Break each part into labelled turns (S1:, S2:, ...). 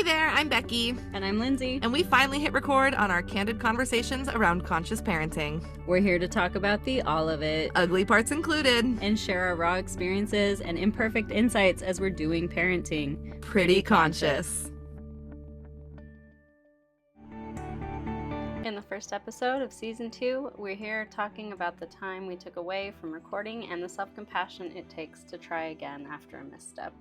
S1: there, I'm Becky.
S2: And I'm Lindsay.
S1: And we finally hit record on our candid conversations around conscious parenting.
S2: We're here to talk about all of it.
S1: Ugly parts included.
S2: And share our raw experiences and imperfect insights as we're doing parenting.
S1: Pretty conscious.
S2: In the first episode of Season 2, we're here talking about the time we took away from recording and the self-compassion it takes to try again after a misstep.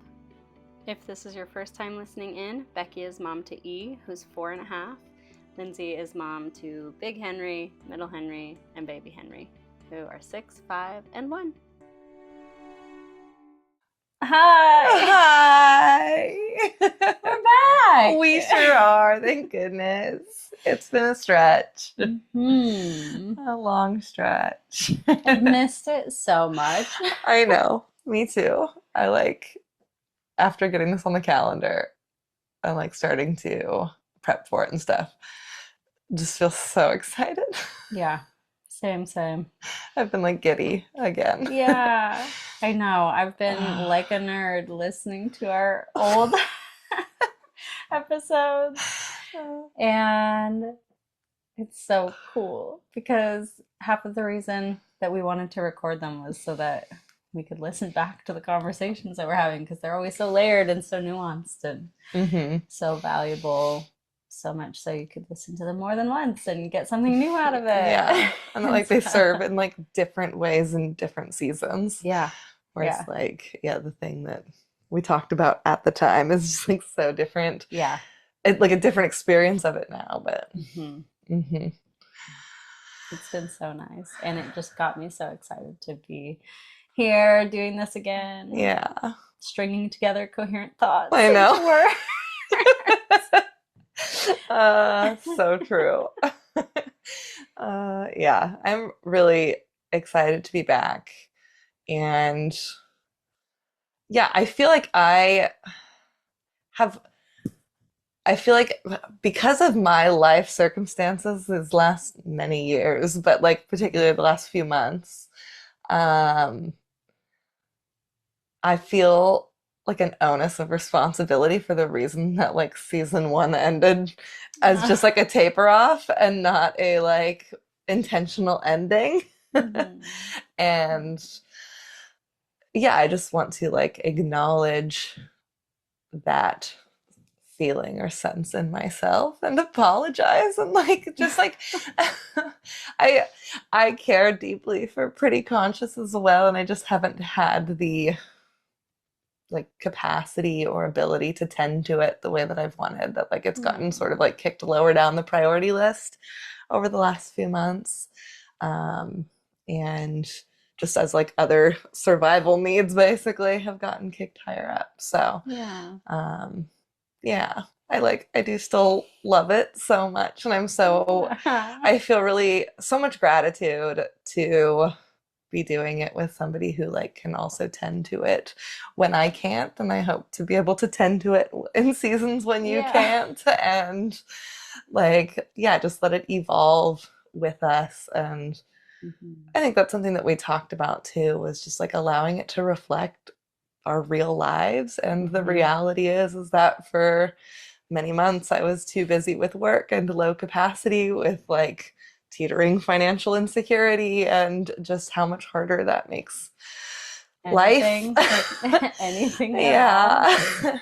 S2: If this is your first time listening in, Becky is mom to E, who's 4.5. Lindsay is mom to Big Henry, Middle Henry, and Baby Henry, who are 6, 5, and 1.
S1: Hi!
S2: We're back!
S1: We sure are, thank goodness. It's been a stretch.
S2: Mm-hmm.
S1: A long stretch.
S2: I've missed it so much.
S1: I know, me too. After getting this on the calendar, I'm starting to prep for it and stuff. Just feel so excited.
S2: Yeah, same.
S1: I've been giddy again.
S2: Yeah, I know. I've been like a nerd listening to our old episodes. And it's so cool because half of the reason that we wanted to record them was so that we could listen back to the conversations that we're having, because they're always so layered and so nuanced and so valuable, so much so you could listen to them more than once and get something new out of it.
S1: Yeah, and they serve in different ways in different seasons.
S2: Yeah.
S1: Where it's the thing that we talked about at the time is just so different.
S2: Yeah.
S1: It's a different experience of it now, but
S2: it's been so nice, and it just got me so excited to be here doing this again.
S1: Yeah,
S2: stringing together coherent thoughts.
S1: I know. So true. Yeah, I'm really excited to be back, and yeah, I feel like because of my life circumstances these last many years, but particularly the last few months, I feel an onus of responsibility for the reason that season 1 ended as just a taper off and not a intentional ending. And yeah, I just want to acknowledge that feeling or sense in myself and apologize and I care deeply for Pretty Conscious as well, and I just haven't had the capacity or ability to tend to it the way that I've wanted. That it's gotten sort of kicked lower down the priority list over the last few months, and just as other survival needs basically have gotten kicked higher up. So yeah, I do still love it so much, and I feel really so much gratitude to be doing it with somebody who can also tend to it when I can't, and I hope to be able to tend to it in seasons when you can't, and just let it evolve with us. And I think that's something that we talked about too, was just allowing it to reflect our real lives. And the reality is that for many months I was too busy with work and low capacity with teetering financial insecurity, and just how much harder that makes life.
S2: Anything.
S1: Yeah.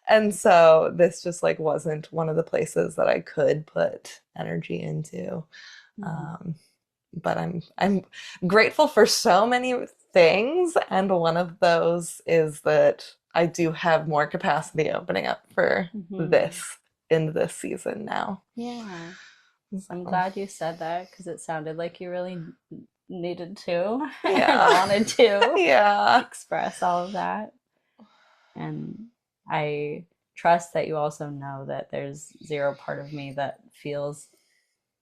S1: And so this just wasn't one of the places that I could put energy into. But I'm grateful for so many things, and one of those is that I do have more capacity opening up for this in this season now.
S2: Yeah. I'm glad you said that, because it sounded like you really needed to and wanted to express all of that. And I trust that you also know that there's zero part of me that feels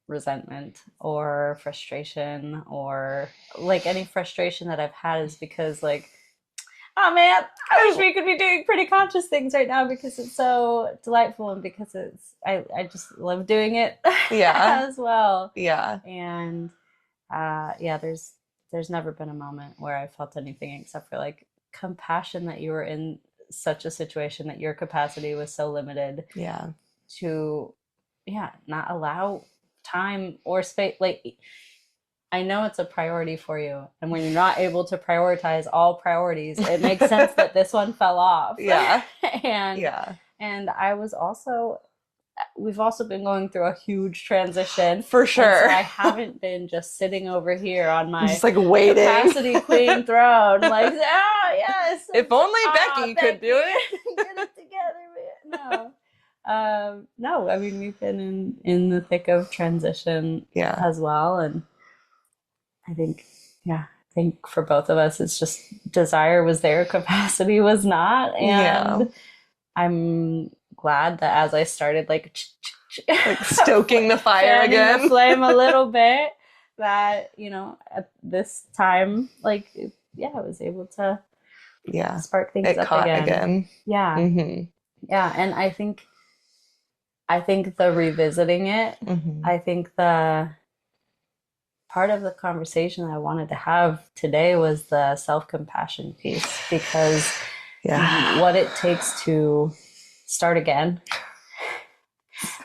S2: resentment or frustration, or any frustration that I've had is because oh man, I wish we could be doing Pretty Conscious things right now, because it's so delightful, and because I just love doing it as well.
S1: Yeah.
S2: And there's never been a moment where I felt anything except for compassion that you were in such a situation that your capacity was so limited.
S1: Yeah.
S2: To, not allow time or space. Like, I know it's a priority for you. And when you're not able to prioritize all priorities, it makes sense that this one fell off.
S1: Yeah.
S2: And we've also been going through a huge transition.
S1: For sure.
S2: So I haven't been just sitting over here on my
S1: just like waiting
S2: capacity queen throne. Like, yes.
S1: If only Becky could do it.
S2: Get it together, man. No, I mean, we've been in the thick of transition as well. And I think for both of us, it's just desire was there, capacity was not. And I'm glad that as I started like
S1: stoking the fire again,
S2: the flame a little bit, that, at this time, like, I was able to spark things up again. Yeah. Mm-hmm. Yeah. And I think the revisiting it, I think the part of the conversation that I wanted to have today was the self-compassion piece, because what it takes to start again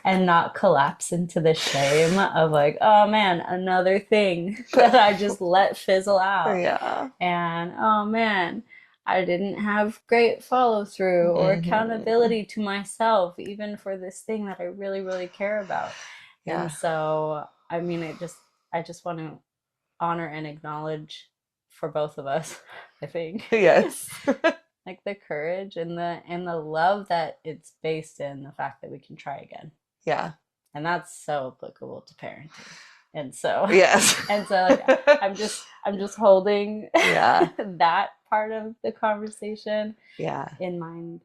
S2: and not collapse into the shame of like, oh man, another thing that I just let fizzle out. Yeah. And oh man, I didn't have great follow through or accountability to myself, even for this thing that I really, really care about. Yeah. And so, I mean, I just want to honor and acknowledge for both of us, I think.
S1: Yes.
S2: Like the courage and the love that it's based in the fact that we can try again.
S1: Yeah.
S2: And that's so applicable to parenting. And so
S1: yes.
S2: And so like, I'm just holding that part of the conversation in mind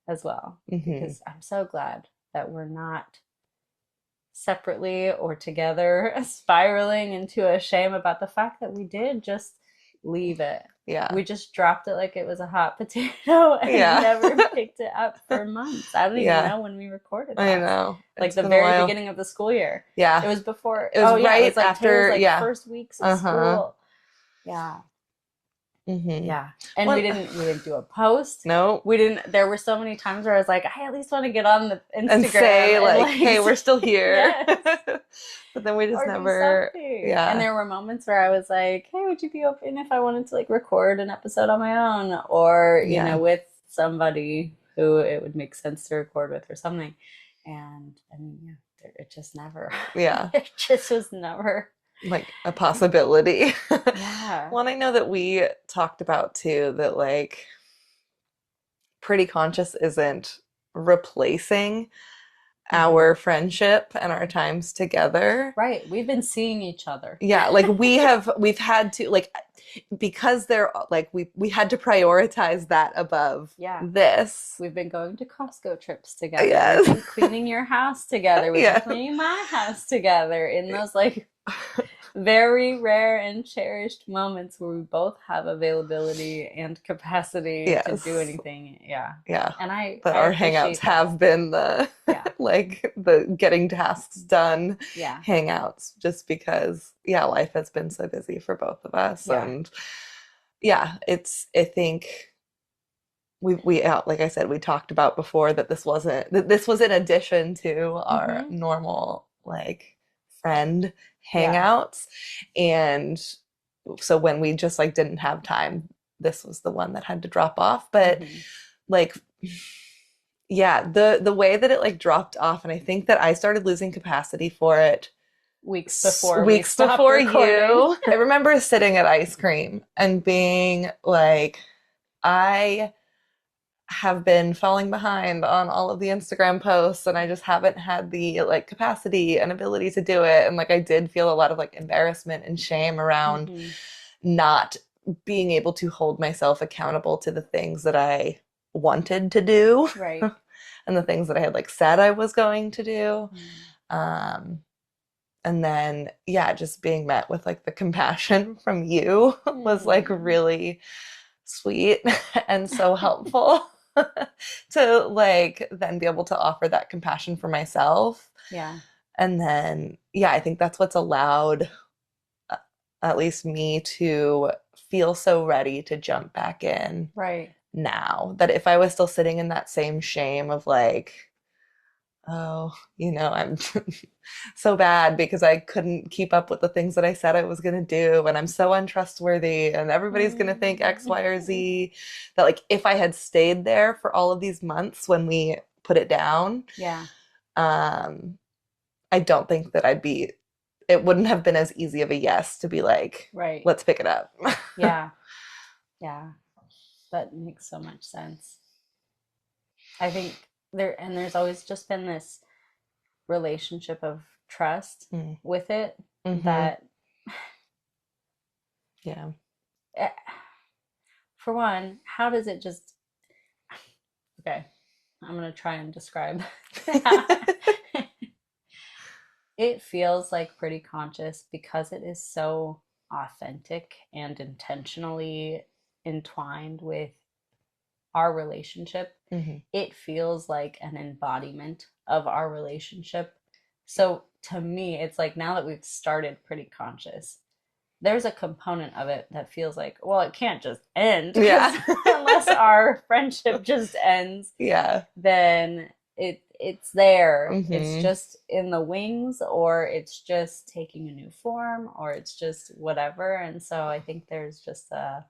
S2: as well. Because I'm so glad that we're not separately or together spiraling into a shame about the fact that we did just leave it. Yeah. We just dropped it like it was a hot potato and never picked it up for months. I don't even know when we recorded that.
S1: I know.
S2: Like it's the very beginning of the school year.
S1: Yeah.
S2: It was before.
S1: It was right it was like after,
S2: Taylor's, first weeks of school. Yeah. Yeah. And we didn't do a post.
S1: No.
S2: We didn't. There were so many times where I was like, I at least want to get on the Instagram
S1: and say like, hey, we're still here. But then we just never. Yeah.
S2: And there were moments where I was like, hey, would you be open if I wanted to like record an episode on my own, or you know, with somebody who it would make sense to record with or something. And I mean, it just never.
S1: Yeah.
S2: It just was never.
S1: Like a possibility. Well, and I know that we talked about too that like Pretty Conscious isn't replacing our friendship and our times together.
S2: Right. We've been seeing each other.
S1: Yeah. Like we've had to like, because they're like, we had to prioritize that above this.
S2: We've been going to Costco trips together. Yes. We've been cleaning your house together. We've been cleaning my house together in those like very rare and cherished moments where we both have availability and capacity to do anything. Yeah.
S1: Yeah.
S2: And
S1: but our hangouts have been the like the getting tasks done hangouts, just because life has been so busy for both of us. And I think we like I said, we talked about before that this was in addition to our normal like friend hangouts. And so when we just like didn't have time, this was the one that had to drop off. But like the way that it like dropped off, and I think that I started losing capacity for it
S2: weeks before
S1: you. I remember sitting at ice cream and being like, I have been falling behind on all of the Instagram posts, and I just haven't had the like capacity and ability to do it. And like I did feel a lot of like embarrassment and shame around not being able to hold myself accountable to the things that I wanted to do,
S2: right?
S1: And the things that I had like said I was going to do. And then just being met with like the compassion from you was like really sweet and so helpful to like then be able to offer that compassion for myself.
S2: Yeah.
S1: And then I think that's what's allowed at least me to feel so ready to jump back in.
S2: Right.
S1: now. That if I was still sitting in that same shame of like, oh, I'm so bad because I couldn't keep up with the things that I said I was going to do, and I'm so untrustworthy, and everybody's going to think X, Y, or Z, that like if I had stayed there for all of these months when we put it down,
S2: Yeah.
S1: I don't think that it wouldn't have been as easy of a yes to be like,
S2: Right.
S1: let's pick it up.
S2: Yeah. Yeah. That makes so much sense. I think there's always just been this relationship of trust with it that
S1: yeah.
S2: For one, how does it just okay, I'm gonna try and describe. It feels like pretty conscious because it is so authentic and intentionally entwined with our relationship. It feels like an embodiment of our relationship. So to me, it's like now that we've started pretty conscious, there's a component of it that feels like, well, it can't just end.
S1: Yeah.
S2: Unless our friendship just ends.
S1: Yeah.
S2: Then it's there. It's just in the wings, or it's just taking a new form, or it's just whatever. And so I think there's just a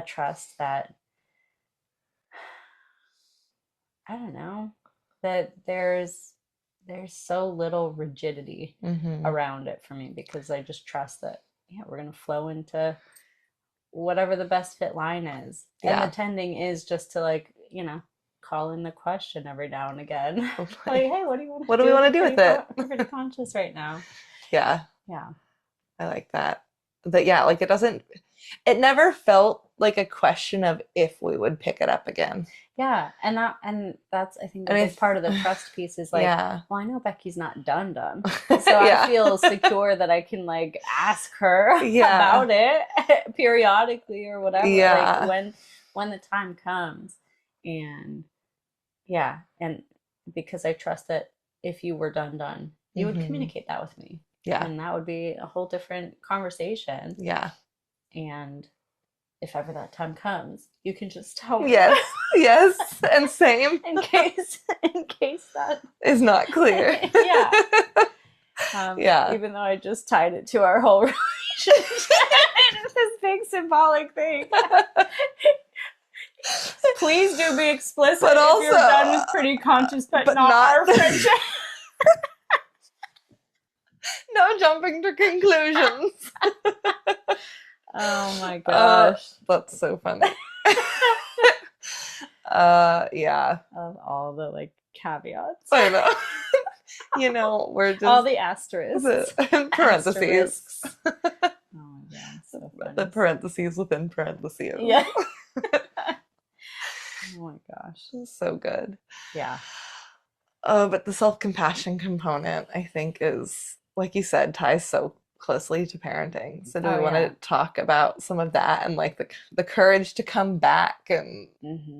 S2: trust that, I don't know, that there's so little rigidity around it for me, because I just trust that, yeah, we're going to flow into whatever the best fit line is. And the tending is just to like, call in the question every now and again. Like, hey, what do you want to do?
S1: What do we want to do with it?
S2: We're pretty conscious right now.
S1: Yeah.
S2: Yeah. I
S1: like that. But yeah, like it never felt like a question of if we would pick it up again.
S2: Yeah. And that's, I think, a big part of the trust piece is like, well, I know Becky's not done. So I feel secure that I can like ask her about it periodically or whatever. Yeah. Like when the time comes. And and because I trust that if you were done, you would communicate that with me. Yeah. And that would be a whole different conversation. Yeah. And if ever that time comes, you can just tell me.
S1: Yes. Yes. And same.
S2: in case that
S1: is not clear.
S2: Yeah. Even though I just tied it to our whole relationship. It's this big symbolic thing. Please do be explicit but also, if you're done with pretty conscious, but not our friendship.
S1: No jumping to conclusions.
S2: Oh my gosh.
S1: That's so funny. Yeah.
S2: Of all the like caveats.
S1: I know. We're just
S2: all the asterisks.
S1: Parentheses.
S2: Oh yeah. So funny.
S1: The parentheses within parentheses.
S2: Yeah. Oh my gosh.
S1: So good.
S2: Yeah.
S1: But the self-compassion component, I think, is, like you said, ties so closely to parenting. So do we want to talk about some of that and like the courage to come back and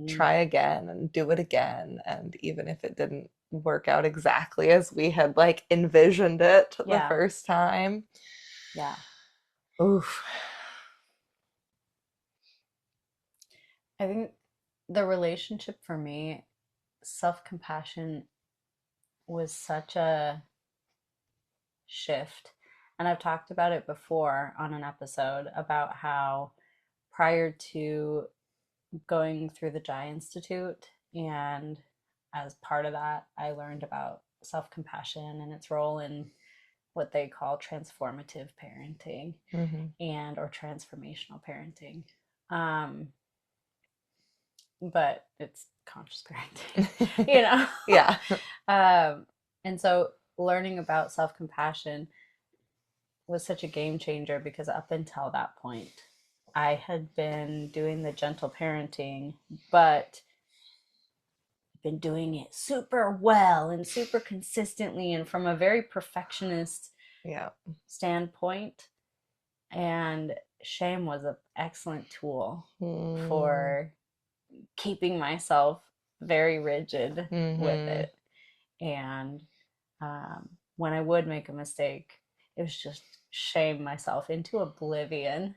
S1: try again and do it again, and even if it didn't work out exactly as we had like envisioned it the first time.
S2: Yeah.
S1: Oof.
S2: I think the relationship for me, self-compassion was such a shift. And I've talked about it before on an episode about how prior to going through the Jai Institute, and as part of that, I learned about self-compassion and its role in what they call transformative parenting and or transformational parenting. But it's conscious parenting,
S1: Yeah.
S2: And so learning about self-compassion was such a game changer, because up until that point, I had been doing the gentle parenting, but been doing it super well and super consistently and from a very perfectionist standpoint. And shame was an excellent tool for keeping myself very rigid with it. And when I would make a mistake, it was just shame myself into oblivion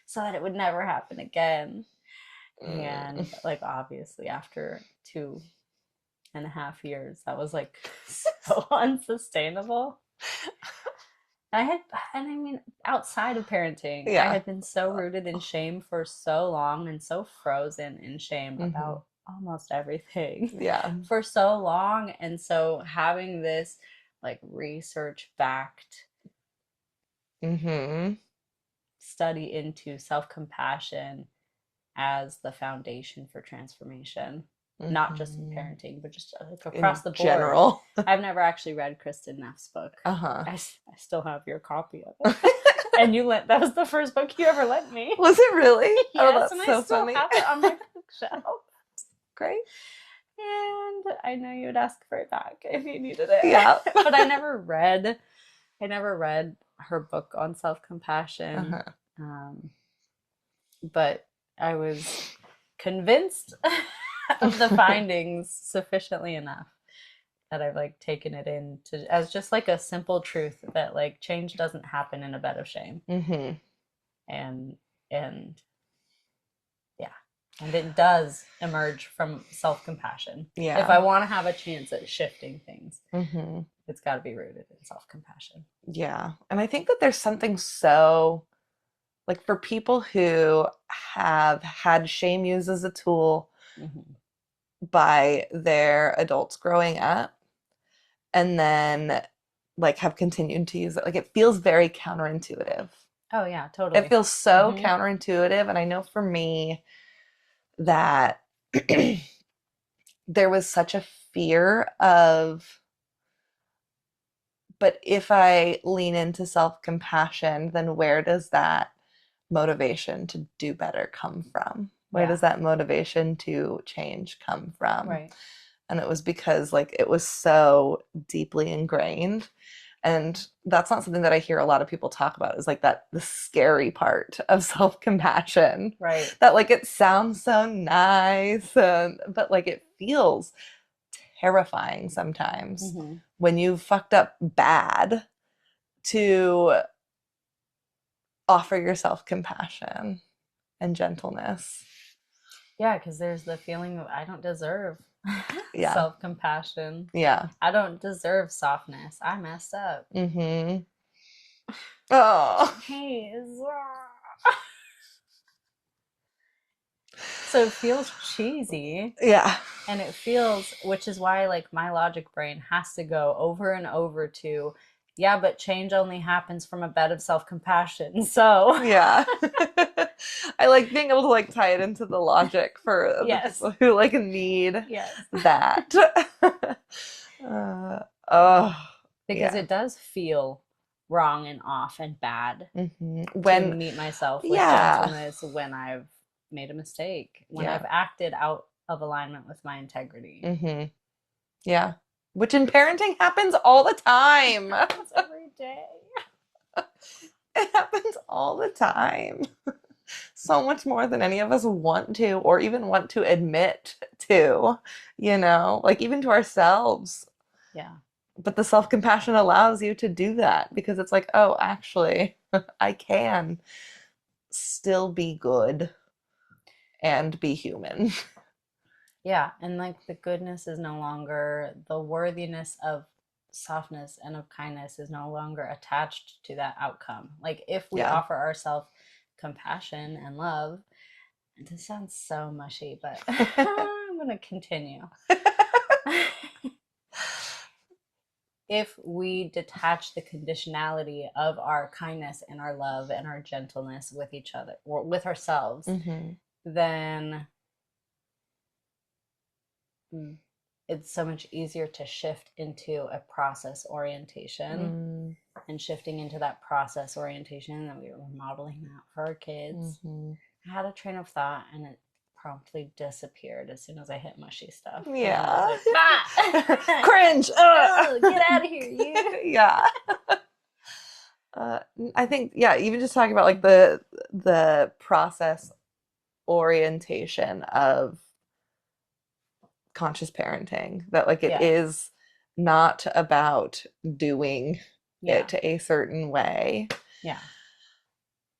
S2: so that it would never happen again. And like obviously after 2.5 years, that was like so unsustainable. And I mean, outside of parenting, I had been so rooted in shame for so long and so frozen in shame about almost everything for so long. And so having this like research backed study into self-compassion as the foundation for transformation, not just in parenting, but just like across the board. General. I've never actually read Kristin Neff's book. I still have your copy of it. And that was the first book you ever lent me.
S1: Was it really?
S2: Yes, oh, that's and so I still funny. Have it on my bookshelf.
S1: Great.
S2: And I know you would ask for it back if you needed it. Yeah. But I never read her book on self-compassion. But I was convinced of the findings sufficiently enough that I've like taken it in as just like a simple truth that like change doesn't happen in a bed of shame. And yeah, and it does emerge from self-compassion. Yeah. If I want to have a chance at shifting things, it's got to be rooted in self-compassion.
S1: Yeah. And I think that there's something so like for people who have had shame used as a tool by their adults growing up and then like have continued to use it, like it feels very counterintuitive.
S2: Oh yeah, totally.
S1: It feels so counterintuitive. And I know for me that there was such a fear of, but if I lean into self-compassion, then where does that motivation to do better come from? Where does that motivation to change come from?
S2: Right.
S1: And it was because like it was so deeply ingrained. And that's not something that I hear a lot of people talk about, is like that the scary part of self-compassion.
S2: Right.
S1: That like it sounds so nice, but like it feels terrifying sometimes when you've fucked up bad to offer yourself compassion and gentleness.
S2: Yeah, because there's the feeling of I don't deserve self-compassion.
S1: Yeah.
S2: I don't deserve softness. I messed up.
S1: Oh.
S2: Hey. So it feels cheesy.
S1: Yeah.
S2: And it feels, which is why like my logic brain has to go over and over to, yeah, but change only happens from a bed of self-compassion. So
S1: yeah. I like being able to like tie it into the logic for the people who like need that.
S2: Because it does feel wrong and off and bad
S1: when
S2: to meet myself with gentleness when I've made a mistake, when I've acted out of alignment with my integrity.
S1: Yeah. Which in parenting happens all the time.
S2: It happens every day.
S1: It happens all the time. So much more than any of us want to or even want to admit to, you know, like even to ourselves.
S2: Yeah.
S1: But the self-compassion allows you to do that because it's like, oh, actually, I can still be good and be human.
S2: Yeah, and like the goodness is no longer, the worthiness of softness and of kindness is no longer attached to that outcome. Like if we offer ourselves compassion and love, this sounds so mushy, but I'm going to continue. If we detach the conditionality of our kindness and our love and our gentleness with each other or with ourselves, then it's so much easier to shift into a process orientation and shifting into that process orientation that we were modeling that for our kids. I had a train of thought and it promptly disappeared as soon as I hit mushy stuff.
S1: Yeah.
S2: Like, ah!
S1: Cringe.
S2: Get out of here, you.
S1: Yeah. I think, even just talking about like the process orientation of conscious parenting, that like it is not about doing it a certain way.
S2: Yeah.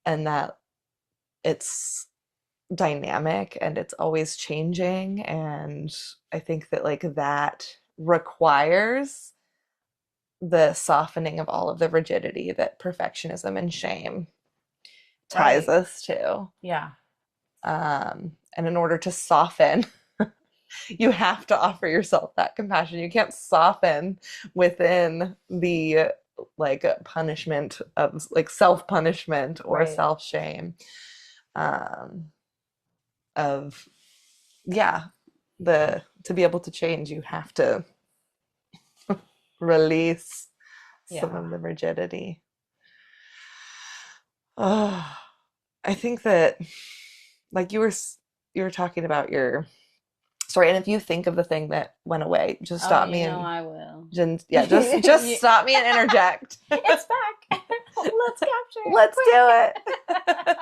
S1: And that it's dynamic and it's always changing. And I think that like that requires the softening of all of the rigidity that perfectionism and shame ties
S2: Right.
S1: us to.
S2: Yeah.
S1: And in order to soften, you have to offer yourself that compassion. You can't soften within the like punishment of like self-punishment or
S2: Right.
S1: self-shame um, of yeah, the to be able to change, you have to release some
S2: Yeah.
S1: of the rigidity. Oh, I think that like you were talking about your story, and if you think of the thing that went away, just
S2: Oh,
S1: stop
S2: you
S1: me
S2: know
S1: and
S2: I will.
S1: yeah, just stop me and interject.
S2: It's back. Let's capture it
S1: Let's do
S2: quick.
S1: it.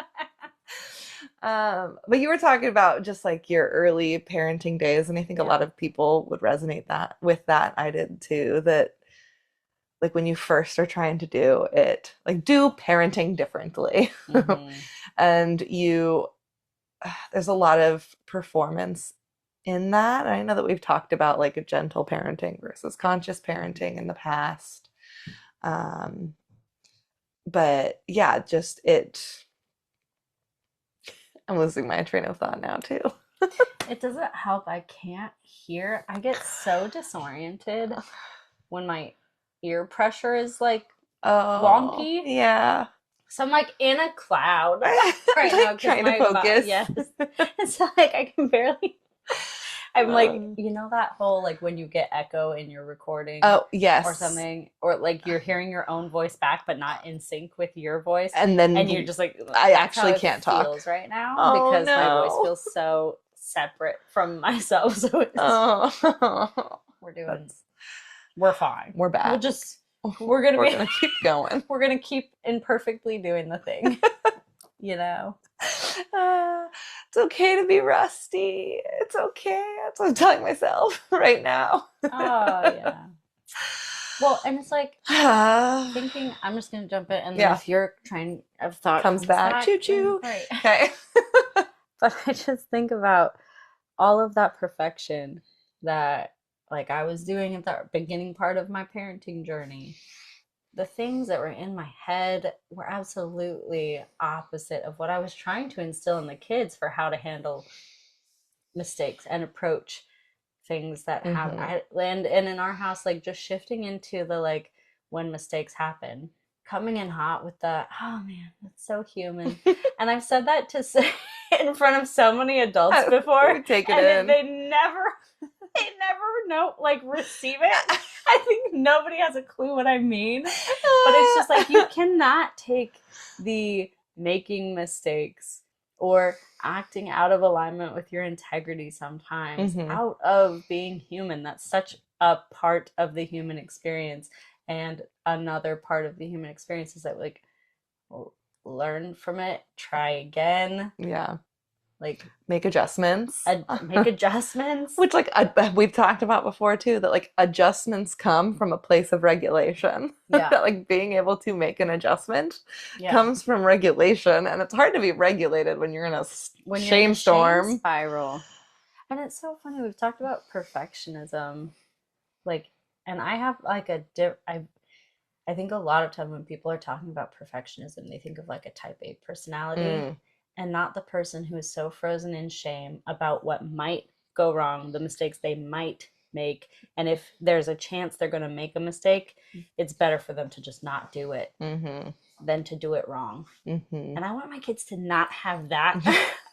S1: But you were talking about just like your early parenting days, and I think a
S2: Yeah.
S1: lot of people would resonate that with that. I did too, that like when you first are trying to do it, like do parenting differently.
S2: Mm-hmm.
S1: And you there's a lot of performance in that. I know that we've talked about like a gentle parenting versus conscious parenting in the past. Um, but yeah, just it I'm losing my train of thought now too.
S2: It doesn't help. I can't hear. I get so disoriented when my ear pressure is like
S1: Oh,
S2: wonky.
S1: yeah.
S2: So I'm like in a cloud right now
S1: Like
S2: because
S1: trying to
S2: my
S1: focus.
S2: yes, it's like I can barely. I'm like,
S1: Um,
S2: you know that whole like when you get echo in your recording
S1: oh,
S2: or
S1: yes.
S2: something, or like you're hearing your own voice back but not in sync with your voice,
S1: And
S2: and you're
S1: then
S2: just like,
S1: I
S2: that's how
S1: actually
S2: it
S1: can't talk.
S2: feels right now
S1: Oh
S2: because my voice
S1: no.
S2: feels so separate from myself. So it's
S1: Oh,
S2: we're doing,
S1: that's
S2: we're fine.
S1: we're
S2: We'll
S1: back.
S2: just we're gonna
S1: We're
S2: be
S1: gonna keep going.
S2: we're gonna keep imperfectly doing the thing, you know.
S1: It's okay to be rusty. It's okay. That's what I'm telling myself right now.
S2: Oh yeah. Well, and it's like thinking, I'm just gonna jump in, and then
S1: Yeah,
S2: if your train of thought
S1: comes
S2: comes
S1: back.
S2: back,
S1: Choo
S2: then
S1: choo.
S2: great.
S1: Okay.
S2: But I just think about all of that perfection that like I was doing at the beginning part of my parenting journey. The things that were in my head were absolutely opposite of what I was trying to instill in the kids for how to handle mistakes and approach things that have
S1: Hmm.
S2: I and in our house, like just shifting into the like when mistakes happen, coming in hot with the oh man, that's so human. And I've said that to say in front of so many adults before,
S1: We take it
S2: and
S1: in.
S2: they never know like receive it. I think nobody has a clue what I mean. But it's just like you cannot take the making mistakes or acting out of alignment with your integrity sometimes
S1: Hmm.
S2: out of being human. That's such a part of the human experience. And another part of the human experience is that like learn from it, try again,
S1: Yeah.
S2: like
S1: Make adjustments.
S2: make adjustments.
S1: Which, like, we've talked about before too, that like adjustments come from a place of regulation.
S2: Yeah.
S1: That like being able to make an adjustment
S2: Yeah.
S1: comes from regulation, and it's hard to be regulated when you're in a
S2: When you're in
S1: shame
S2: a shame
S1: storm.
S2: spiral. And it's so funny. We've talked about perfectionism, like, and I have like I think a lot of time when people are talking about perfectionism, they think of like a type A personality
S1: Mm,
S2: and not the person who is so frozen in shame about what might go wrong, the mistakes they might make. And if there's a chance they're going to make a mistake, it's better for them to just not do it
S1: hmm
S2: than to do it wrong.
S1: hmm
S2: And I want my kids to not have that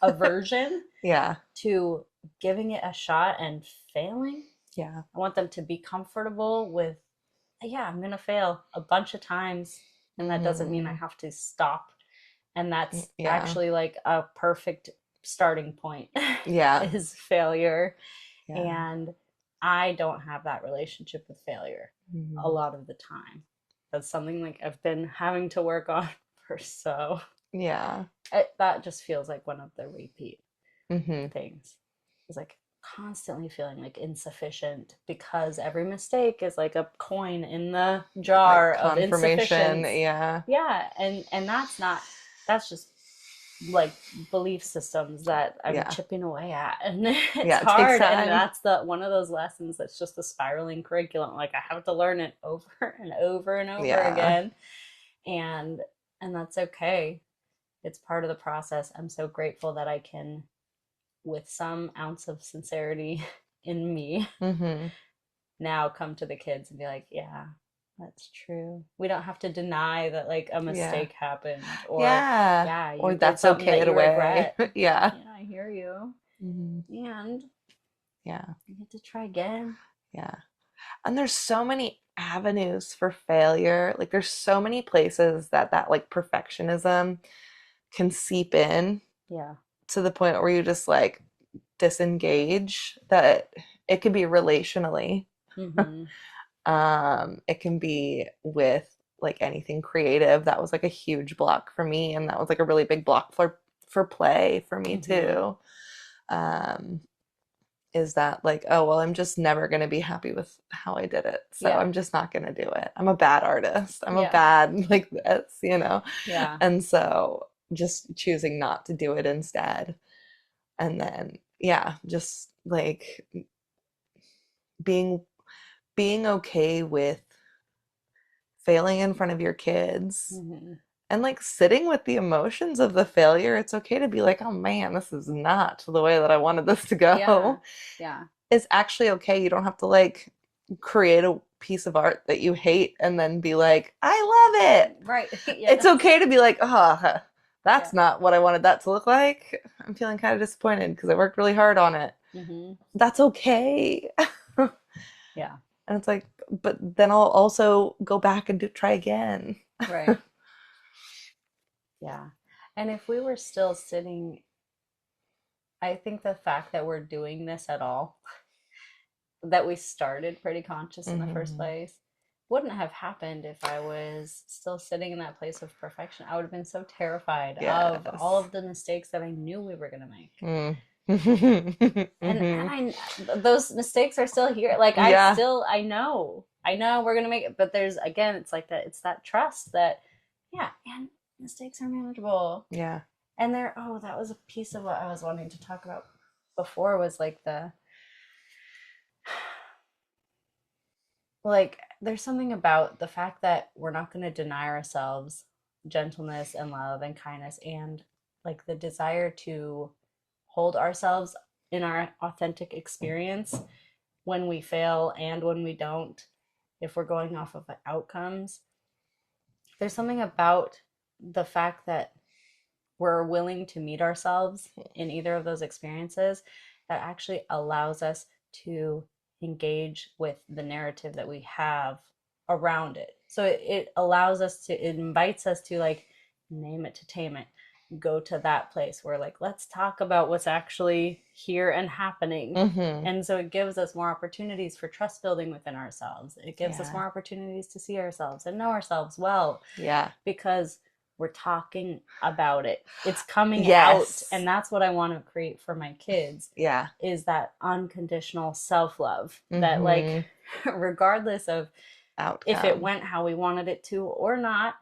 S2: aversion
S1: Yeah.
S2: to giving it a shot and failing.
S1: Yeah.
S2: I want them to be comfortable with, yeah, I'm going to fail a bunch of times. And that doesn't mean I
S1: Hmm.
S2: have to stop. And that's
S1: Yeah.
S2: actually like a perfect starting point
S1: Yeah.
S2: is failure.
S1: Yeah.
S2: And I don't have that relationship with failure
S1: Hmm.
S2: a lot of the time. That's something like I've been having to work on for so.
S1: Yeah.
S2: That just feels like one of the repeat
S1: Hmm.
S2: things. It's like constantly feeling like insufficient because every mistake is like a coin in the jar
S1: Like
S2: of
S1: confirmation.
S2: insufficiency.
S1: Yeah.
S2: Yeah, and that's not, that's just like belief systems that I'm
S1: Yeah.
S2: chipping away at, and it's
S1: Yeah, it takes
S2: hard. And
S1: time.
S2: that's the one of those lessons that's just a spiraling curriculum. Like I have to learn it over and over and over
S1: Yeah.
S2: again, and that's okay. It's part of the process. I'm so grateful that I can, with some ounce of sincerity in me, now come to the kids and be like, yeah, that's true. We don't have to deny that like a mistake happened, or yeah, you
S1: or
S2: did
S1: that's
S2: something that
S1: okay
S2: you
S1: way.
S2: regret.
S1: Yeah.
S2: Yeah, I hear you. And
S1: yeah,
S2: you get to try again.
S1: yeah. And there's so many avenues for failure. Like there's so many places that like perfectionism can seep in.
S2: Yeah.
S1: To the point where you just like disengage, that it could be relationally. It can be with like anything creative. That was like a huge block for me, and that was like a really big block for play for me too. Is that like, oh well, I'm just never going to be happy with how I did it, so I'm just not going to do it. I'm a bad artist. I'm a bad like this,
S2: Yeah.
S1: And so just choosing not to do it instead. And then just like being okay with failing in front of your kids, and like sitting with the emotions of the failure. It's okay to be like, oh man, this is not the way that I wanted this to go.
S2: Yeah.
S1: It's actually okay. You don't have to like create a piece of art that you hate and then be like, I love it.
S2: Right.
S1: It's okay to be like, oh, that's not what I wanted that to look like. I'm feeling kind of disappointed because I worked really hard on it. That's okay.
S2: Yeah.
S1: And it's like, but then I'll also go back and try again.
S2: Right. Yeah. And if we were still sitting, I think the fact that we're doing this at all, that we started pretty conscious in the first place, wouldn't have happened if I was still sitting in that place of perfection. I would have been so terrified of all of the mistakes that I knew we were going to make. And those mistakes are still here. Like I know we're going to make it, but there's, again, it's like that, it's that trust that, and mistakes are manageable.
S1: Yeah.
S2: And that was a piece of what I was wanting to talk about before, was like there's something about the fact that we're not going to deny ourselves gentleness and love and kindness, and like the desire to hold ourselves in our authentic experience when we fail and when we don't, if we're going off of outcomes. There's something about the fact that we're willing to meet ourselves in either of those experiences that actually allows us to engage with the narrative that we have around it. So it allows us to, it invites us to like name it to tame it, go to that place where like, let's talk about what's actually here and happening. And so it gives us more opportunities for trust building within ourselves. It gives us more opportunities to see ourselves and know ourselves well.
S1: Yeah.
S2: Because we're talking about it. It's coming out. And that's what I want to create for my kids.
S1: Yeah.
S2: Is that unconditional self-love that like, regardless of outcome, if it went how we wanted it to or not,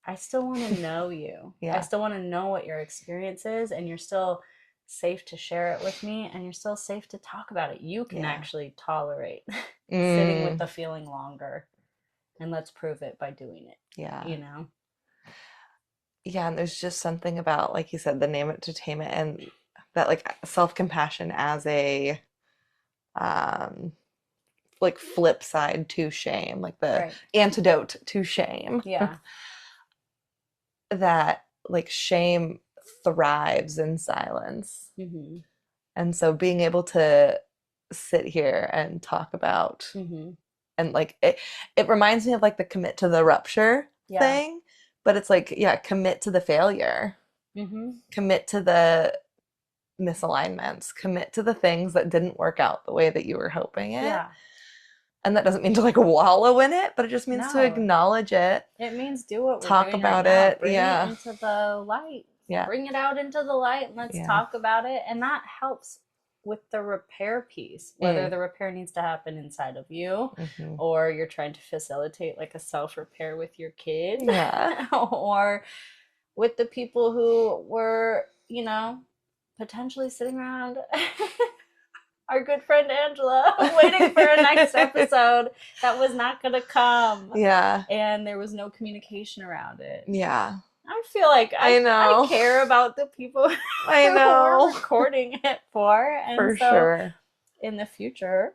S2: I still want to know you. I still want to know what your experience is, and you're still safe to share it with me, and you're still safe to talk about it. You can actually tolerate sitting with the feeling longer, and let's prove it by doing it.
S1: Yeah.
S2: Yeah,
S1: and there's just something about, like you said, the name it to tame it, and that like self-compassion as a like flip side to shame, like the antidote to shame.
S2: Yeah.
S1: That like shame thrives in silence. And so being able to sit here and talk about and like it reminds me of like the commit to the rupture thing, but it's like, commit to the failure, commit to the misalignments, commit to the things that didn't work out the way that you were hoping it. And that doesn't mean to like wallow in it, but it just means to acknowledge it.
S2: It means do what we're
S1: talk
S2: doing
S1: about
S2: right
S1: it.
S2: Bring it into the light. Bring it out into the light, and let's talk about it. And that helps with the repair piece, whether the repair needs to happen inside of you, or you're trying to facilitate like a self-repair with your kid, or with the people who were, potentially sitting around our good friend Angela waiting for a next episode that was not going to come.
S1: Yeah.
S2: And there was no communication around it.
S1: Yeah.
S2: I feel like I care about the people
S1: I know.
S2: we're recording it for. And
S1: for sure.
S2: In the future.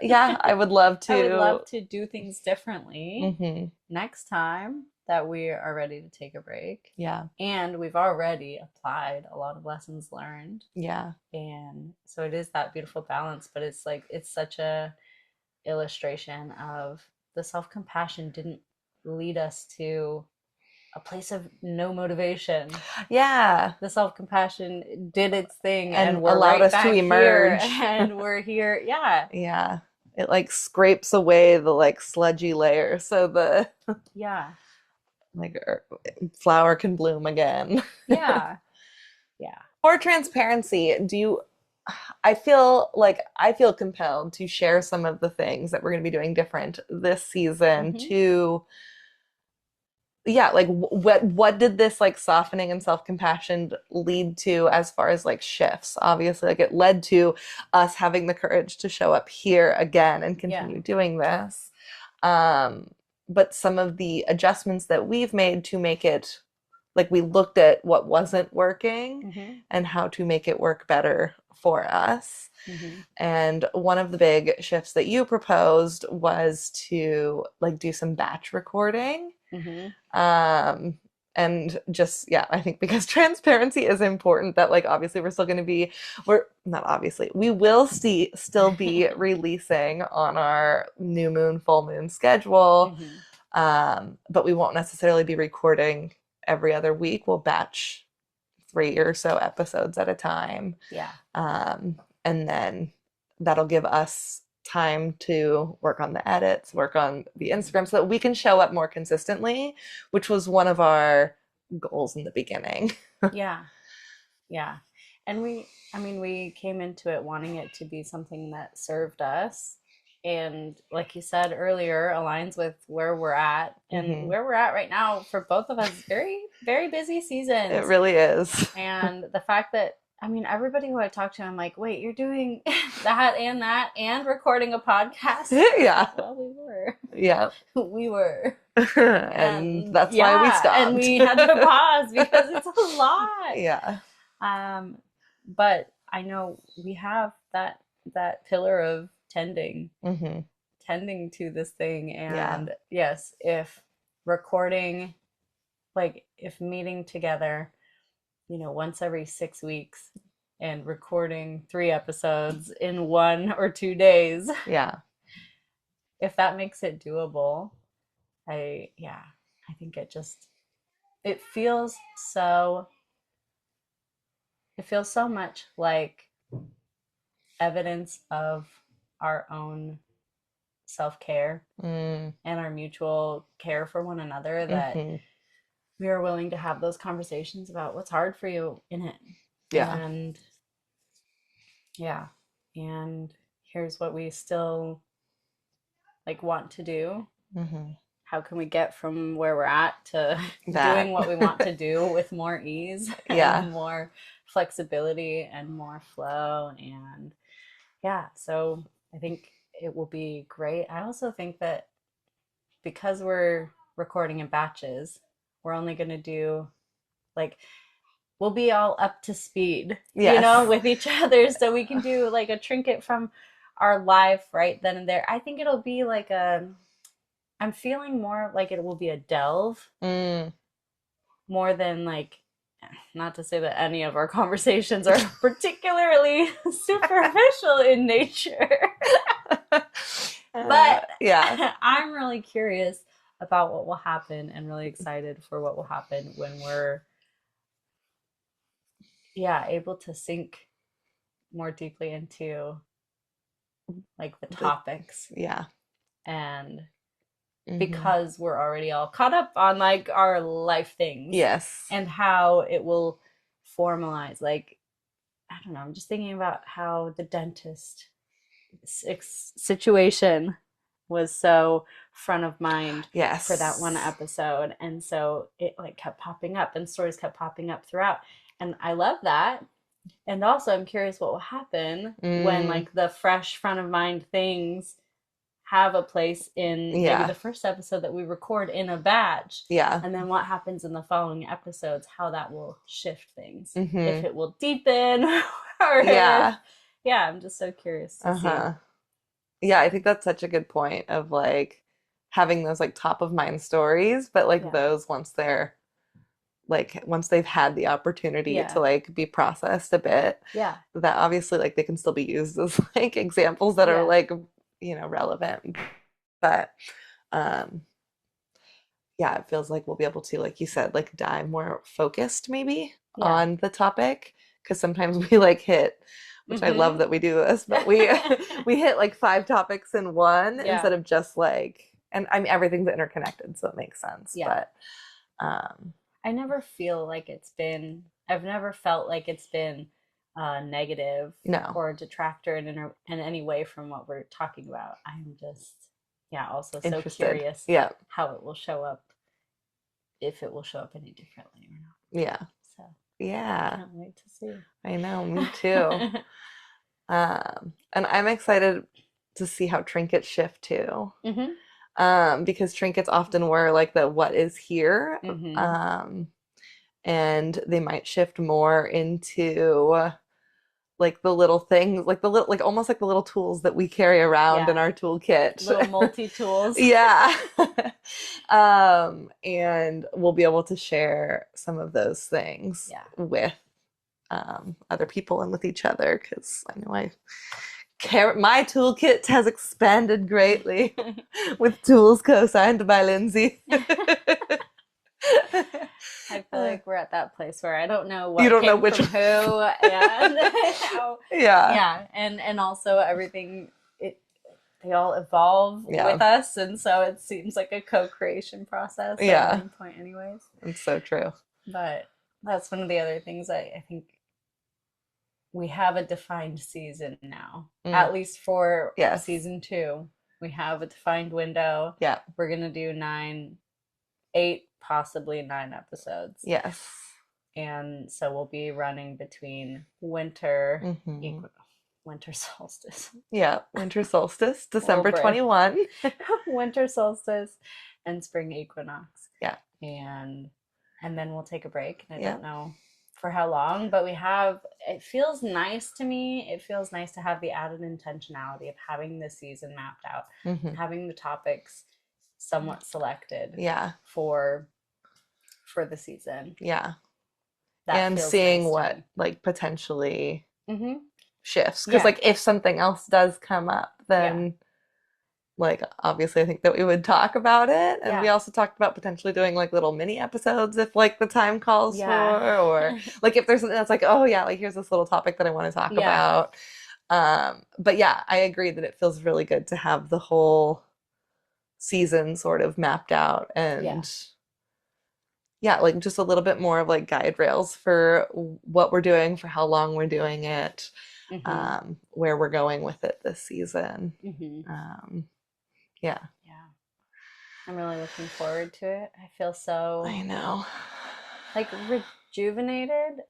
S1: Yeah, I would love to.
S2: I would love to do things differently next time that we are ready to take a break.
S1: Yeah.
S2: And we've already applied a lot of lessons learned.
S1: Yeah.
S2: And so it is that beautiful balance, but it's like, it's such a illustration of the self-compassion didn't lead us to a place of no motivation.
S1: Yeah.
S2: The self-compassion did its thing
S1: and
S2: we're
S1: allowed
S2: right
S1: us to emerge.
S2: And we're here. Yeah.
S1: Yeah. It like scrapes away the like sludgy layer so the like flower can bloom again.
S2: Yeah. Yeah.
S1: For transparency, I feel compelled to share some of the things that we're going to be doing different this season to like what did this like softening and self-compassion lead to as far as like shifts? Obviously, like it led to us having the courage to show up here again and continue doing this. But some of the adjustments that we've made to make it, like we looked at what wasn't working and how to make it work better for us. And one of the big shifts that you proposed was to like do some batch recording. And just, I think because transparency is important, that like obviously we will still be releasing on our new moon, full moon schedule. But we won't necessarily be recording every other week. We'll batch 3 or so episodes at a time. And then that'll give us time to work on the edits, work on the Instagram so that we can show up more consistently, which was one of our goals in the beginning.
S2: Yeah. And we came into it wanting it to be something that served us. And like you said earlier, aligns with where we're at. And where we're at right now for both of us, very, very busy seasons.
S1: It really is.
S2: And the fact that, everybody who I talk to, I'm like, wait, you're doing that and recording a podcast?
S1: Yeah.
S2: Well, we were.
S1: Yeah.
S2: We were.
S1: And that's why we stopped.
S2: And we had to pause because it's a lot.
S1: Yeah.
S2: But I know we have that pillar of tending to this thing. And yes, if recording, like if meeting together, once every 6 weeks and recording 3 episodes in 1 or 2 days.
S1: Yeah.
S2: If that makes it doable, I think it feels so much like evidence of our own self-care and our mutual care for one another that we are willing to have those conversations about what's hard for you in it. And here's what we still like want to do. How can we get from where we're at to doing what we want to do with more ease and more flexibility and more flow? And so I think it will be great. I also think that because we're recording in batches, we're only going to do like, we'll be all up to speed, with each other. So we can do like a trinket from our life right then and there. I think it'll be like I'm feeling more like it will be a delve more than like, not to say that any of our conversations are particularly superficial in nature. But I'm really curious about what will happen and really excited for what will happen when we're able to sink more deeply into like the topics. And because we're already all caught up on like our life things. And how it will formalize. Like, I don't know, I'm just thinking about how the dentist situation was so front of mind
S1: Yes.
S2: for that one episode. And so it like kept popping up and stories kept popping up throughout. And I love that. And also I'm curious what will happen when like the fresh front of mind things have a place in maybe the first episode that we record in a batch.
S1: Yeah.
S2: And then what happens in the following episodes, how that will shift things. If it will deepen or if, I'm just so curious to see.
S1: Yeah, I think that's such a good point of like having those like top of mind stories, but like those once they've had the opportunity to like be processed a bit, that obviously like they can still be used as like examples that are like, you know, relevant. But yeah, it feels like we'll be able to, like you said, like dive more focused maybe on the topic, because sometimes we like hit, which I love that we do this, but we hit like 5 topics in one instead of just like, and I mean everything's interconnected, so it makes sense. But
S2: I never feel like I've never felt like it's been negative or a detractor in any way from what we're talking about. I'm just, also so curious how it will show up, if it will show up any differently or not.
S1: Yeah.
S2: So,
S1: yeah.
S2: Can't wait to see.
S1: I know, me too. And I'm excited to see how trinkets shift too. Because trinkets often were like the what is here. And they might shift more into like the little things, like the little, like almost like the little tools that we carry around in our toolkit.
S2: Little multi-tools.
S1: And we'll be able to share some of those things with other people and with each other, because I know my toolkit has expanded greatly with tools co-signed by Lindsay.
S2: I feel like we're at that place where I don't know what
S1: you don't
S2: came
S1: know which
S2: from who and how. And also everything, they all evolve with us, and so it seems like a co-creation process at one point anyways.
S1: It's so true.
S2: But that's one of the other things I think we have a defined season now, at least for season 2. We have a defined window. We're gonna do 8, possibly 9 episodes.
S1: Yes.
S2: And so we'll be running between winter solstice.
S1: Yeah, winter solstice, December 21.
S2: Winter solstice and spring equinox.
S1: Yeah.
S2: And then we'll take a break. I don't know for how long, but it feels nice to me. It feels nice to have the added intentionality of having the season mapped out, having the topics somewhat selected for the season.
S1: And seeing nice what like potentially shifts, because like if something else does come up, then like obviously I think that we would talk about it. And we also talked about potentially doing like little mini episodes if like the time calls for, or like if there's something that's like, oh yeah, like here's this little topic that I want to talk about. But I agree that it feels really good to have the whole season sort of mapped out, and like just a little bit more of like guide rails for what we're doing, for how long we're doing it, where we're going with it this season.
S2: I'm really looking forward to it. I feel so,
S1: I know,
S2: like rejuvenated.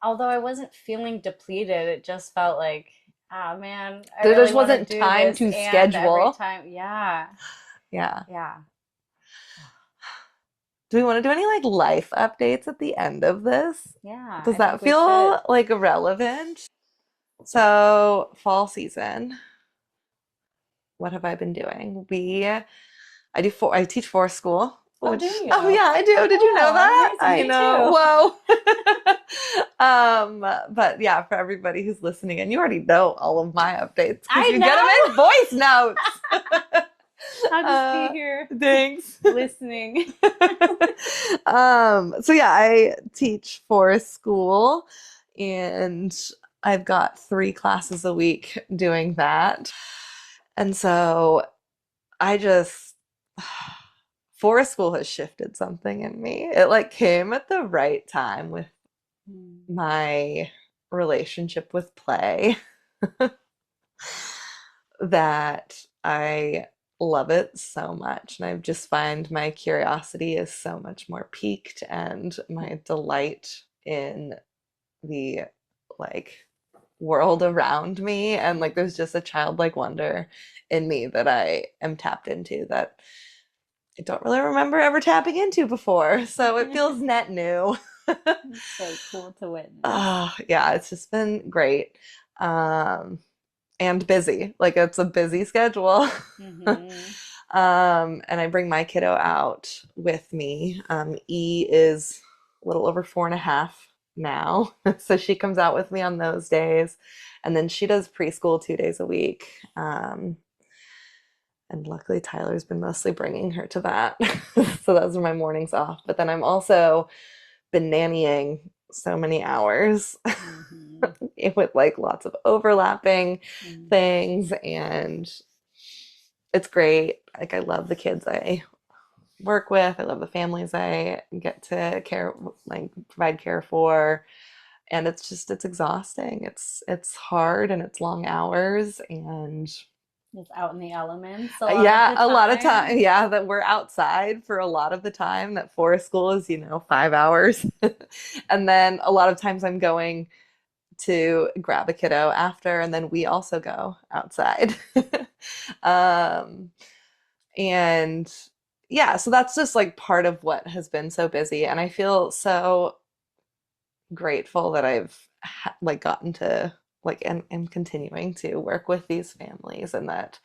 S2: Although I wasn't feeling depleted, it just felt like, oh man,
S1: there really just wasn't time to schedule. Do we want to do any like life updates at the end of this? Does that feel like relevant? So fall season, what have I been doing? I teach forest school.
S2: Oh, do you?
S1: Oh yeah, I do. Did you know that?
S2: Amazing.
S1: I know. Whoa. But yeah, for everybody who's listening, and you already know all of my updates because you get them in voice notes.
S2: I'll just be here.
S1: Thanks.
S2: Listening.
S1: So yeah, I teach forest school, and I've got 3 classes a week doing that. And so forest school has shifted something in me. It like came at the right time with my relationship with play that I love it so much. And I just find my curiosity is so much more piqued and my delight in the like world around me. And like there's just a childlike wonder in me that I am tapped into that I don't really remember ever tapping into before. So it feels net new.
S2: It's so cool to witness.
S1: Yeah, it's just been great. Um, and busy. Like it's a busy schedule.
S2: Mm-hmm.
S1: And I bring my kiddo out with me. E is a little over 4.5 now. So she comes out with me on those days. And then she does preschool 2 days a week. And luckily, Tyler's been mostly bringing her to that. So those are my mornings off. But then I'm also been nannying so many hours with like lots of overlapping things. And it's great. Like I love the kids I work with. I love the families I get to provide care for. And it's exhausting. It's hard and it's long hours and
S2: it's out in the elements
S1: a lot of time. Yeah, that we're outside for a lot of the time. That forest school is, 5 hours. And then a lot of times I'm going to grab a kiddo after, and then we also go outside. um, and yeah, so that's just like part of what has been so busy. And I feel so grateful that I've like gotten to and continuing to work with these families and that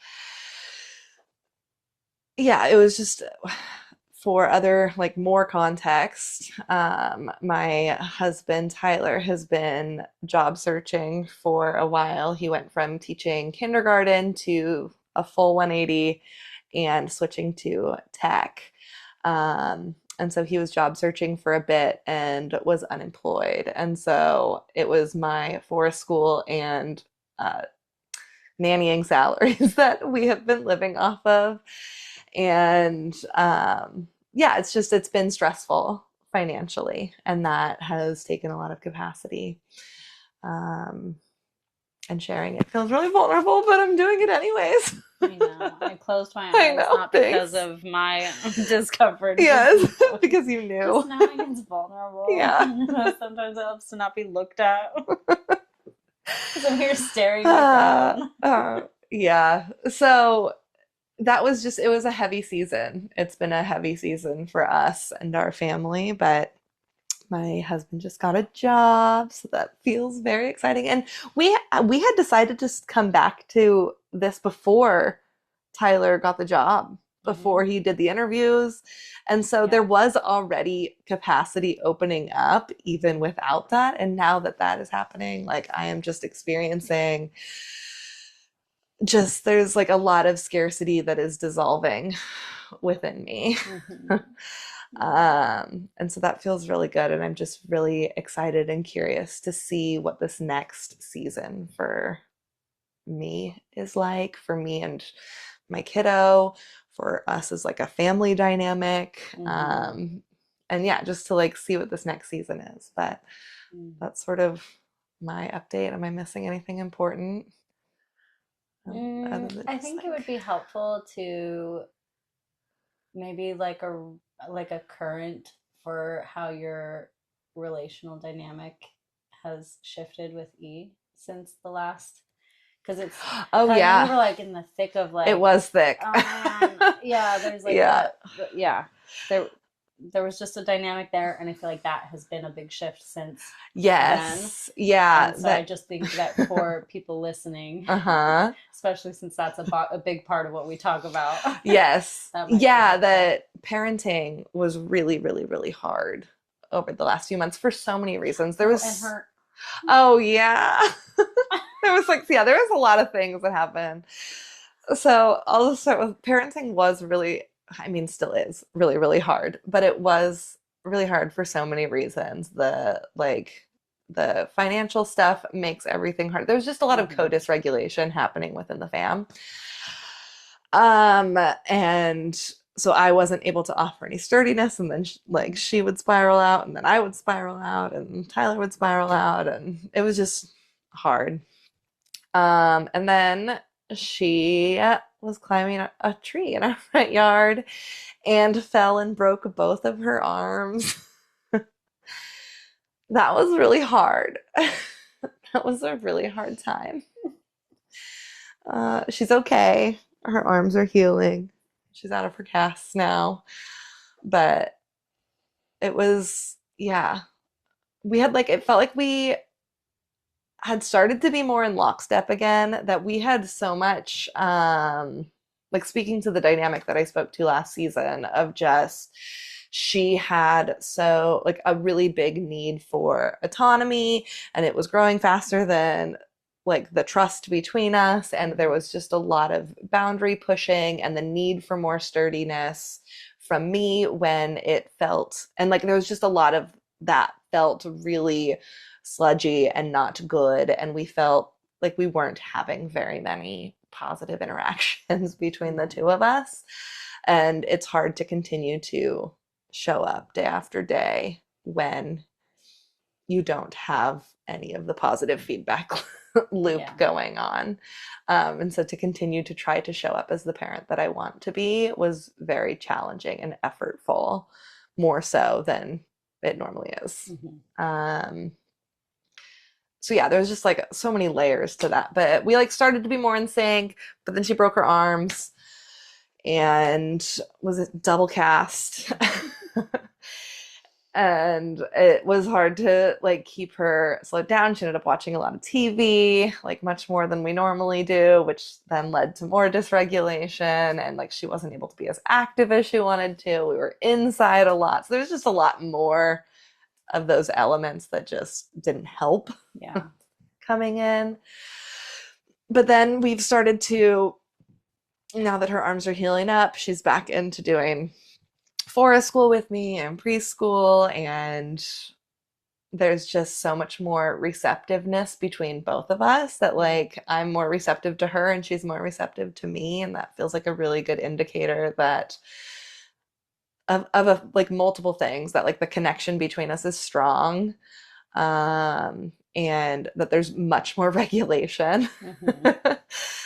S1: yeah, it was just for other like more context. My husband Tyler has been job searching for a while. He went from teaching kindergarten to a full 180 and switching to tech. And so he was job searching for a bit and was unemployed. And so it was my forest school and uh, nannying salaries that we have been living off of. And yeah, it's been stressful financially, and that has taken a lot of capacity. Um, and sharing it feels really vulnerable, but I'm doing it anyways.
S2: I know. I closed my eyes, not because of my discomfort.
S1: Yes, because you knew.
S2: Just knowing it's vulnerable.
S1: Yeah.
S2: Sometimes it helps to not be looked at. Because I'm here staring at them.
S1: Yeah. So it was a heavy season. It's been a heavy season for us and our family, but my husband just got a job, so that feels very exciting. And we had decided to come back to this before Tyler got the job, before he did the interviews. And so there was already capacity opening up even without that. And now that that is happening, like I am just experiencing there's like a lot of scarcity that is dissolving within me. And so that feels really good. And I'm just really excited and curious to see what this next season for me is like, for me and my kiddo, for us as like a family dynamic. And yeah, just to like see what this next season is. But that's sort of my update. Am I missing anything important?
S2: I think it would be helpful to maybe like a current for how your relational dynamic has shifted with E since the last, because it's we were like in the thick of like
S1: it was thick.
S2: Yeah, there's like there was just a dynamic there, and I feel like that has been a big shift since then.
S1: Yeah.
S2: And so I just think that for people listening, especially since that's a big part of what we talk about.
S1: Yes. That parenting was really, really, really hard over the last few months for so many reasons. There was
S2: and her.
S1: Oh yeah. There was a lot of things that happened. So I'll just start with parenting was really, still is really, really hard, but it was really hard for so many reasons. The financial stuff makes everything hard. There's just a lot of co-dysregulation happening within the fam. And so I wasn't able to offer any sturdiness, and then she would spiral out, and then I would spiral out, and Tyler would spiral out, and it was just hard. And then she was climbing a tree in our front yard and fell and broke both of her arms. That was really hard. That was a really hard time. She's okay. Her arms are healing. She's out of her casts now. But it was, yeah. We had like, it felt like we had started to be more in lockstep again, that we had so much, like speaking to the dynamic that I spoke to last season of just, she had so like a really big need for autonomy, and it was growing faster than like the trust between us, and there was just a lot of boundary pushing and the need for more sturdiness from me when it felt, and like there was just a lot of that felt really sludgy and not good, and we felt like we weren't having very many positive interactions between the two of us, and it's hard to continue to show up day after day when you don't have any of the positive feedback loop going on. And so to continue to try to show up as the parent that I want to be was very challenging and effortful, more so than it normally is. So yeah, there was just like so many layers to that. But we like started to be more in sync, but then she broke her arms and was it double cast. And it was hard to like keep her slowed down. She ended up watching a lot of TV, like much more than we normally do, which then led to more dysregulation, and like she wasn't able to be as active as she wanted to. We were inside a lot. So there's just a lot more of those elements that just didn't help coming in. But then we've started to, now that her arms are healing up, she's back into doing forest school with me and preschool, and there's just so much more receptiveness between both of us that like I'm more receptive to her and she's more receptive to me, and that feels like a really good indicator that of like multiple things, that like the connection between us is strong, and that there's much more regulation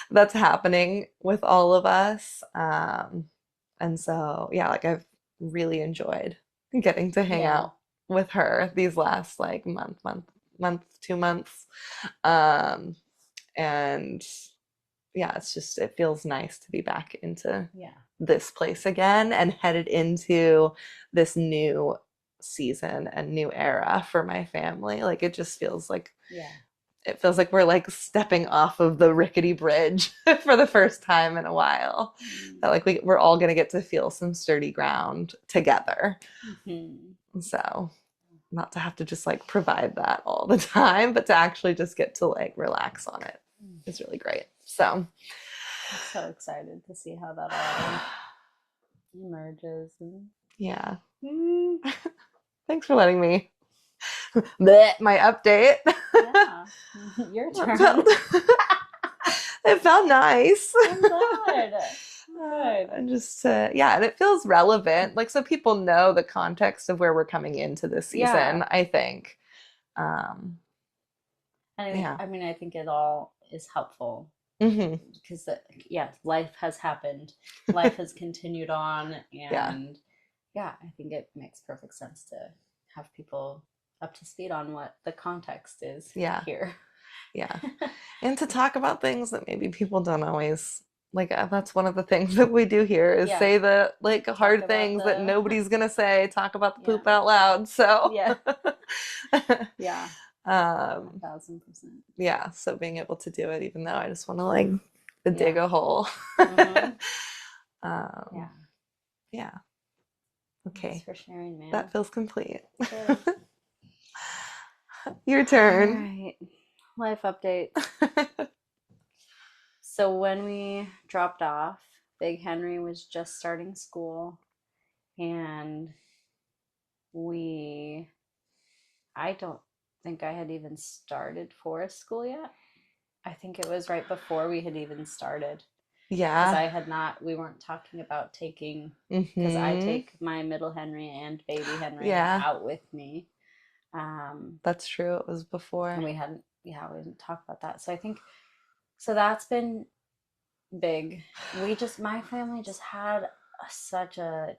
S1: that's happening with all of us, and so yeah, like I've really enjoyed getting to hang out with her these last like month 2 months, and yeah, it's just, it feels nice to be back into this place again and headed into this new season and new era for my family. Like it just feels like it feels like we're like stepping off of the rickety bridge for the first time in a while. That like we're all gonna get to feel some sturdy ground together. So not to have to just like provide that all the time, but to actually just get to like relax on it is really great. So
S2: I'm so excited to see how that all emerges.
S1: Yeah. Thanks for letting me my update.
S2: Yeah. Your turn.
S1: It felt nice.
S2: I'm glad. Good.
S1: And just yeah, and it feels relevant, like so people know the context of where we're coming into this season, I think.
S2: I mean, I think it all is helpful because life has happened, life has continued on, and I think it makes perfect sense to have people up to speed on what the context is here.
S1: And to talk about things that maybe people don't always like. That's one of the things that we do here is say the like hard things that nobody's gonna say. Talk about the poop out loud. So
S2: 1000%.
S1: Yeah, so being able to do it even though I just want to like dig a hole. Okay.
S2: Thanks for sharing, man.
S1: That feels complete. Your turn.
S2: All right. Life update. So when we dropped off, Big Henry was just starting school, and I don't think I had even started forest school yet. I think it was right before we had even started. Because I had not, we weren't talking about taking, because I take my middle Henry and baby Henry out with me.
S1: That's true. It was before.
S2: And we didn't talk about that. So I think, so that's been big. My family just had such a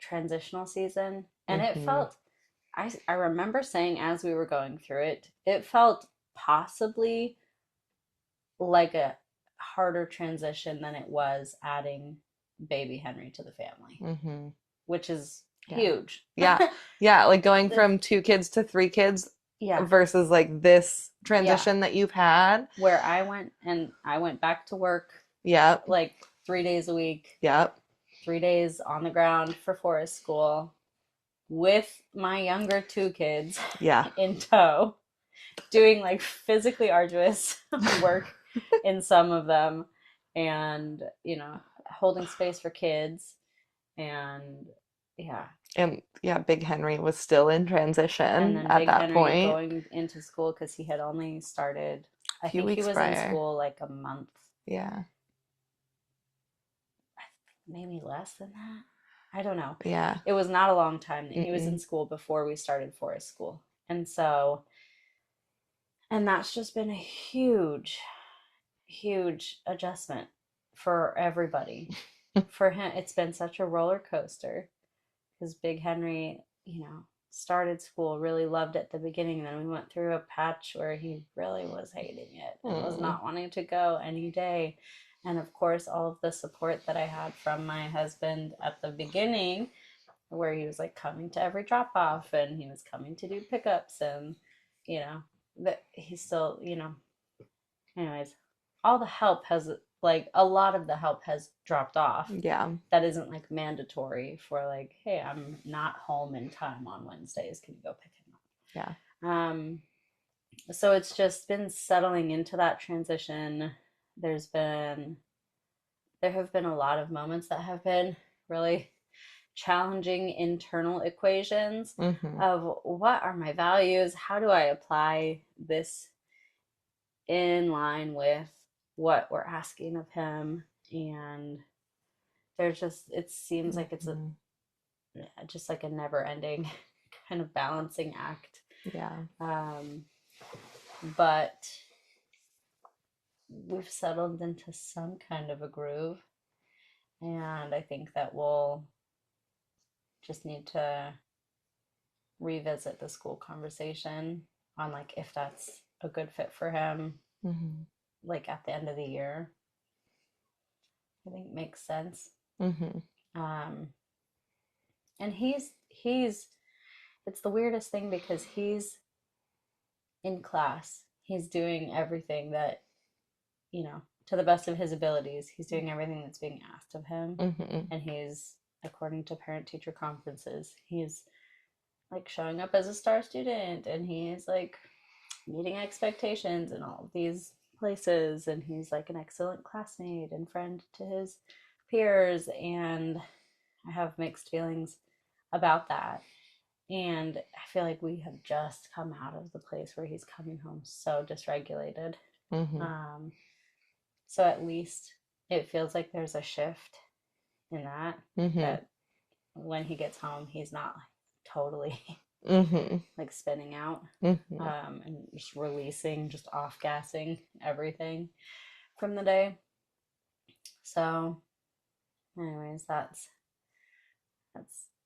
S2: transitional season, and it
S1: Mm-hmm.
S2: felt, I remember saying as we were going through it, it felt possibly like a harder transition than it was adding baby Henry to the family,
S1: Mm-hmm.
S2: which is
S1: Yeah.
S2: huge.
S1: Yeah. Yeah. Like going from 2 kids to 3 kids
S2: Yeah.
S1: versus like this
S2: Yeah.
S1: transition that you've had.
S2: Where I went back to work
S1: Yep.
S2: like 3 days a week,
S1: Yep.
S2: 3 days on the ground for forest school with my younger 2 kids
S1: Yeah.
S2: in tow, doing like physically arduous work in some of them, and holding space for kids, and yeah.
S1: And yeah, Big Henry was still in
S2: And
S1: transition
S2: then
S1: at
S2: Big
S1: that
S2: Henry
S1: point.
S2: going into school because he had only started,
S1: A
S2: I
S1: few
S2: think he
S1: weeks
S2: was in
S1: prior.
S2: school like a month,
S1: Yeah.
S2: maybe less than that. I don't know.
S1: Yeah.
S2: It was not a long time. He was in
S1: Mm-mm.
S2: school before we started forest school. And so, and that's just been a huge, huge adjustment for everybody. For him, it's been such a roller coaster because Big Henry, started school, really loved it at the beginning. Then we went through a patch where he really was hating it and was
S1: Mm.
S2: not wanting to go any day. And of course, all of the support that I had from my husband at the beginning, where he was like coming to every drop off and he was coming to do pickups, and that he still, anyways, all the help has, like, a lot of the help has dropped off.
S1: Yeah.
S2: That isn't like mandatory for like, hey, I'm not home in time on Wednesdays, can you go pick him up?
S1: Yeah.
S2: So it's just been settling into that transition. there's been there have been a lot of moments that have been really challenging internal equations
S1: Mm-hmm.
S2: of what are my values, how do I apply this in line with what we're asking of him. And it seems like it's
S1: Mm-hmm.
S2: just like a never ending kind of balancing act.
S1: Yeah.
S2: But we've settled into some kind of a groove, and I think that we'll just need to revisit the school conversation on like if that's a good fit for him,
S1: Mm-hmm.
S2: like at the end of the year. I think makes sense.
S1: Mm-hmm.
S2: um and he's it's the weirdest thing because he's in class, he's doing everything that, to the best of his abilities, he's doing everything that's being asked of him.
S1: Mm-hmm.
S2: And he's, according to parent teacher conferences, he's like showing up as a star student, and he's like meeting expectations in all of these places, and he's like an excellent classmate and friend to his peers. And I have mixed feelings about that. And I feel like we have just come out of the place where he's coming home so dysregulated.
S1: Mm-hmm.
S2: So at least it feels like there's a shift in that,
S1: Mm-hmm.
S2: that when he gets home, he's not like totally
S1: Mm-hmm.
S2: like spinning out,
S1: Mm-hmm.
S2: and just releasing, just off gassing everything from the day. So, anyways, that's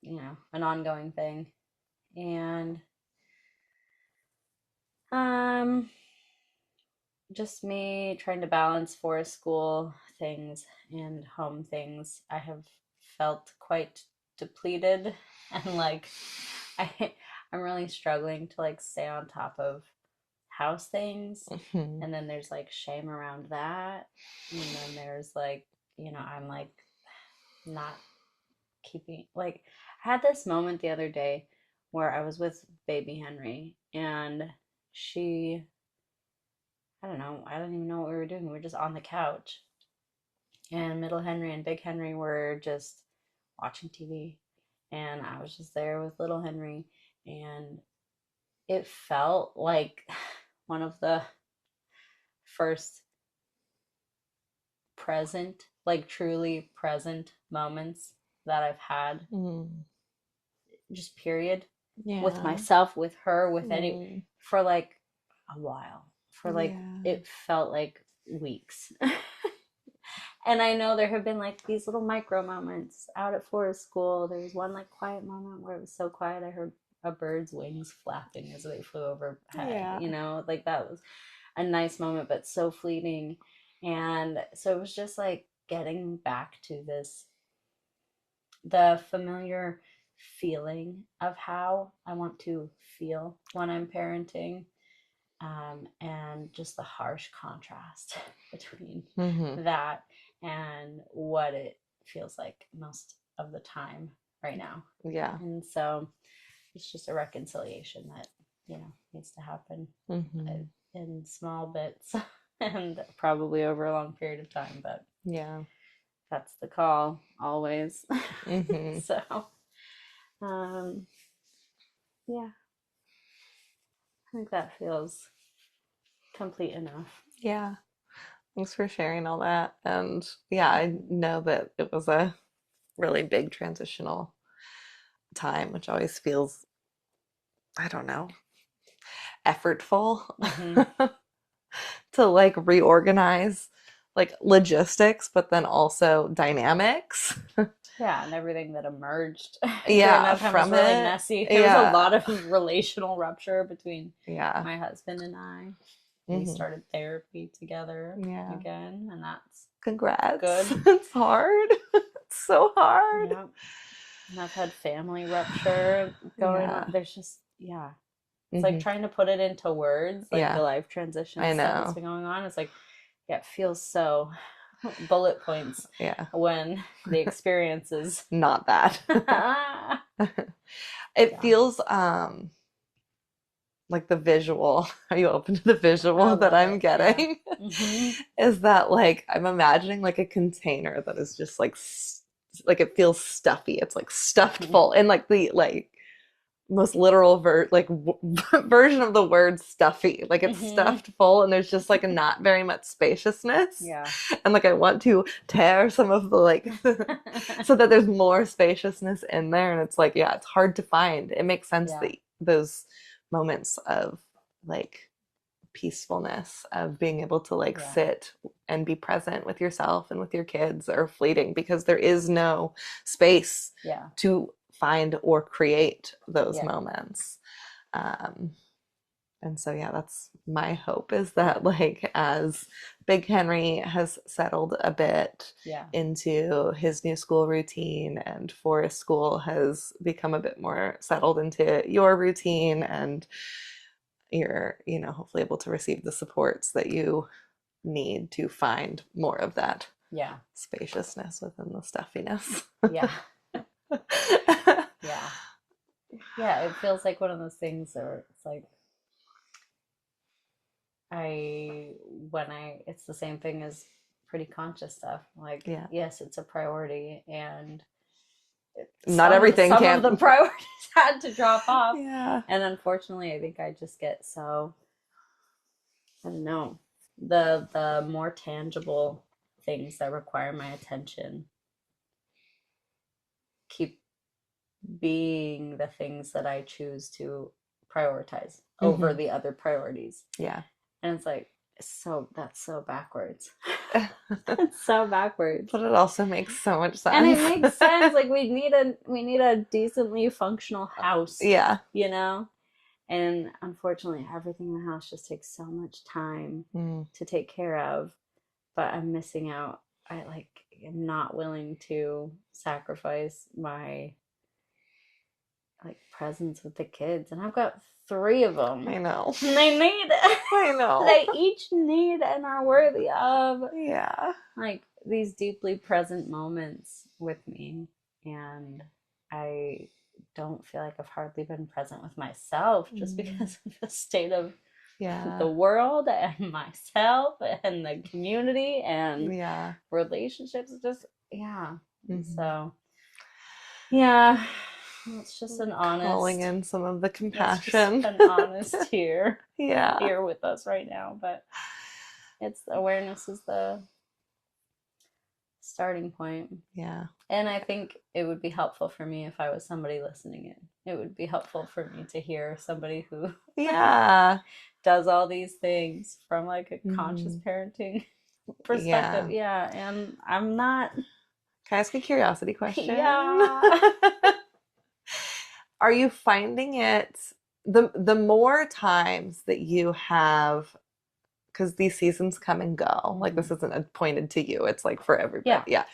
S2: an ongoing thing. And um just me trying to balance forest school things and home things. I have felt quite depleted, and like I I'm really struggling to like stay on top of house things.
S1: Mm-hmm.
S2: And then there's like shame around that. And then there's like, I'm like not keeping, like, I had this moment the other day where I was with baby Henry, and she, I don't know, I don't even know what we were doing. We were just on the couch, and middle Henry and big Henry were just watching TV, and I was just there with little Henry. And it felt like one of the first present, like truly present moments that I've had,
S1: Mm.
S2: just period, with
S1: Yeah.
S2: myself, with her, with any,
S1: Mm.
S2: for like a while, for like,
S1: Yeah.
S2: it felt like weeks. And I know there have been like these little micro moments out at Forest School. There was one like quiet moment where it was so quiet I heard a bird's wings flapping as they flew overhead.
S1: Yeah.
S2: You know, like that was a nice moment, but so fleeting. And so it was just like getting back to this, the familiar feeling of how I want to feel when I'm parenting, and just the harsh contrast between that and what it feels like most of the time right now.
S1: Yeah.
S2: And so it's just a reconciliation that, you know, needs to happen in small bits and probably over a long period of time. But
S1: yeah,
S2: that's the call always. So, yeah, I think that feels complete enough.
S1: Yeah. Thanks for sharing all that. And yeah, I know that it was a really big transitional time, which always feels, I don't know, effortful to like reorganize like logistics, but then also dynamics.
S2: Yeah, and everything that emerged
S1: Yeah,
S2: during that time was
S1: from
S2: really
S1: it.
S2: messy. There was a lot of relational rupture between my husband and I. We started therapy together again, and that's
S1: congrats.
S2: Good.
S1: It's hard. It's so hard.
S2: Yep. And I've had family rupture going on. There's just it's like trying to put it into words, like the life transition stuff that's been going on. It's like, yeah, it feels so bullet points.
S1: Yeah.
S2: When the experience is
S1: not that. It feels like the visual. Are you open to the visual that I'm getting? Yeah. Is that like I'm imagining like a container that is just like it feels stuffy. It's like stuffed full, and like the like most literal version of the word stuffy. Like it's stuffed full, and there's just like not very much spaciousness.
S2: Yeah.
S1: And like I want to tear some of the like so that there's more spaciousness in there, and it's like it's hard to find. It makes sense that those moments of like peacefulness, of being able to like sit and be present with yourself and with your kids, are fleeting because there is no space to find or create those moments. And so that's my hope, is that like as Big Henry has settled a bit into his new school routine, and Forest School has become a bit more settled into your routine, and you're hopefully able to receive the supports that you need to find more of that spaciousness within the stuffiness.
S2: It feels like one of those things where it's like it's the same thing as pretty conscious stuff. Like, yes, it's a priority, and
S1: not everything
S2: some of the priorities had to drop off. And unfortunately, I think I just get so, I don't know, the more tangible things that require my attention keep being the things that I choose to prioritize over the other priorities. And it's like, that's so backwards. It's so backwards.
S1: But it also makes so much sense.
S2: And it makes sense. Like we need a decently functional house. You know? And unfortunately, everything in the house just takes so much time to take care of. But I'm missing out. I'm not willing to sacrifice my like presence with the kids, and I've got 3 of them.
S1: I know.
S2: And they need it.
S1: I know.
S2: They each need and are worthy of like these deeply present moments with me. And I don't feel like I've hardly been present with myself just because of the state of the world and myself and the community and relationships. Just so it's just an honest
S1: calling in some of the compassion.
S2: An honest here with us right now. But it's awareness is the starting point. And I think it would be helpful for me if I was somebody listening in. It would be helpful for me to hear somebody who does all these things from like a conscious parenting perspective. Yeah. And I'm not.
S1: Can I ask a curiosity question?
S2: Yeah.
S1: Are you finding it the more times that you have, because these seasons come and go, like this isn't pointed to you, it's like for everybody.
S2: Yeah.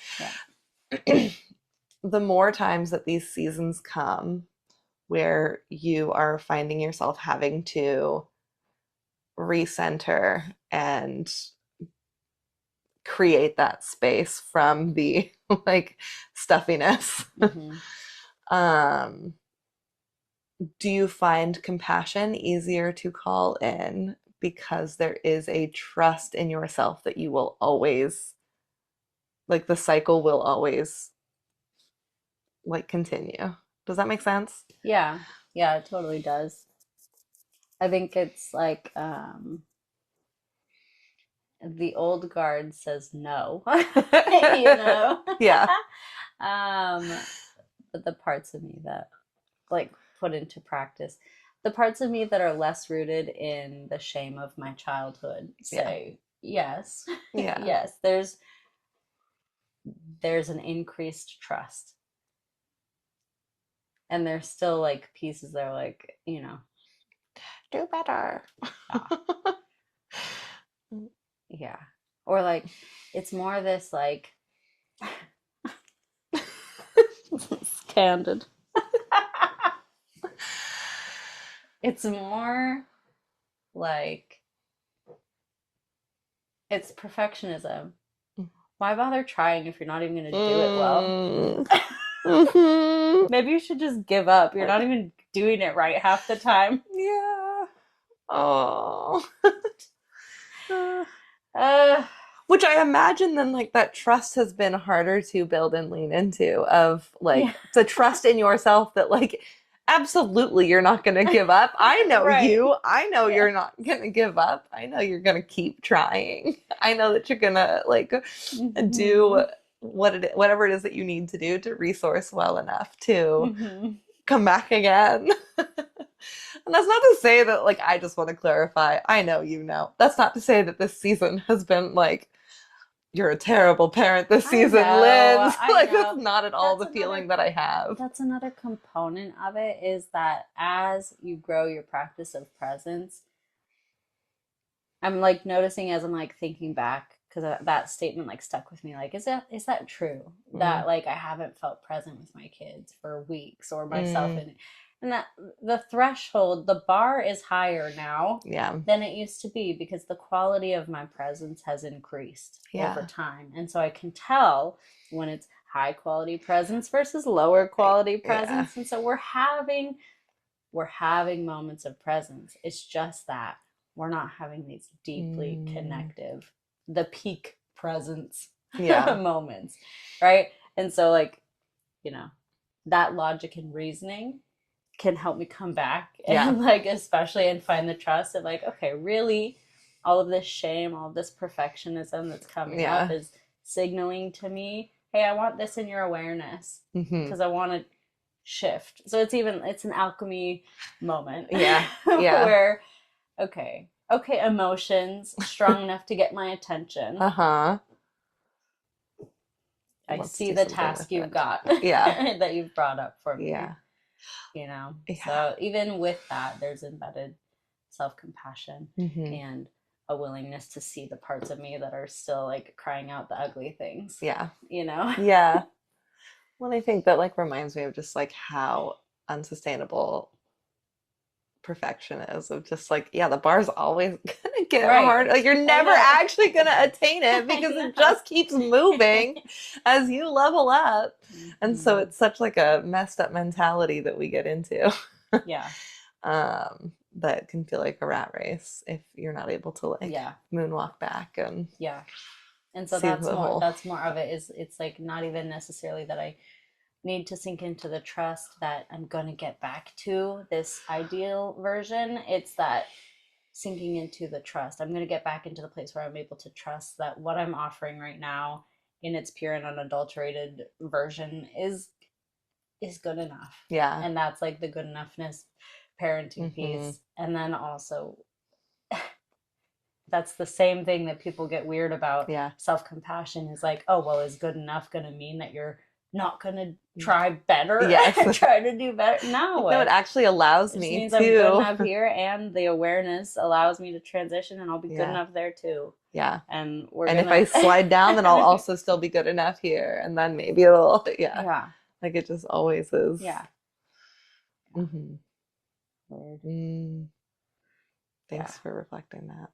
S1: The more times that these seasons come where you are finding yourself having to recenter and create that space from the like stuffiness. um do you find compassion easier to call in because there is a trust in yourself that you will always, like the cycle will always like continue? Does that make sense?
S2: Yeah. Yeah, it totally does. I think it's like the old guard says no, you know?
S1: Yeah.
S2: But the parts of me that like put into practice, the parts of me that are less rooted in the shame of my childhood say yes.
S1: Yeah.
S2: Yes, there's an increased trust. And there's still like pieces that are like,
S1: do better.
S2: Yeah. Or like it's more this like it's candid. It's more like it's perfectionism. Why bother trying if you're not even going to do it well? Maybe you should just give up. You're not even doing it right half the time.
S1: Yeah. Oh. Which I imagine then like that trust has been harder to build and lean into, of like the trust in yourself that like absolutely you're not going to give up. I know you. I know you're not going to give up. I know you're going to keep trying. I know that you're going to like do whatever it is that you need to do to resource well enough to come back again. And that's not to say that, like, I just want to clarify, I know you know. That's not to say that this season has been like, you're a terrible parent this season, Lynn. Like, that's not at all the feeling that I have.
S2: That's another component of it, is that as you grow your practice of presence, I'm like noticing as I'm like thinking back, because that statement like stuck with me. Like, is that true? That like I haven't felt present with my kids for weeks, or myself, and that the threshold, the bar is higher now than it used to be, because the quality of my presence has increased over time. And so I can tell when it's high quality presence versus lower quality presence. And so we're having moments of presence. It's just that we're not having these deeply connective, the peak presence moments, right? And so like, that logic and reasoning can help me come back and like, especially, and find the trust of like, okay, really all of this shame, all of this perfectionism that's coming up is signaling to me, hey, I want this in your awareness, because I want to shift. So it's an alchemy moment. Where okay, emotions strong enough to get my attention. I see the task you've got that you've brought up for me. So even with that, there's embedded self-compassion and a willingness to see the parts of me that are still like crying out the ugly things.
S1: Well, I think that like reminds me of just like how unsustainable perfection is, of just like, the bar's always gonna get hard. Like, you're never actually gonna attain it, because it just keeps moving as you level up. And so it's such like a messed up mentality that we get into. That can feel like a rat race if you're not able to like moonwalk back and
S2: and so that's more of it, is it's like not even necessarily that I need to sink into the trust that I'm going to get back to this ideal version. It's that sinking into the trust. I'm going to get back into the place where I'm able to trust that what I'm offering right now in its pure and unadulterated version is good enough. And that's like the good enoughness parenting piece. And then also that's the same thing that people get weird about.
S1: Yeah.
S2: Self-compassion is like, oh, well, is good enough going to mean that you're not going to try better?
S1: Yes.
S2: Try to do better? No.
S1: No, it actually allows me
S2: means
S1: to.
S2: I'm good enough here, and the awareness allows me to transition, and I'll be good
S1: Yeah.
S2: enough there too.
S1: Yeah.
S2: And
S1: if I slide down, then I'll also still be good enough here. And then maybe it'll,
S2: Yeah.
S1: Like it just always is.
S2: Yeah.
S1: Mm-hmm.
S2: Weird.
S1: Thanks for reflecting that.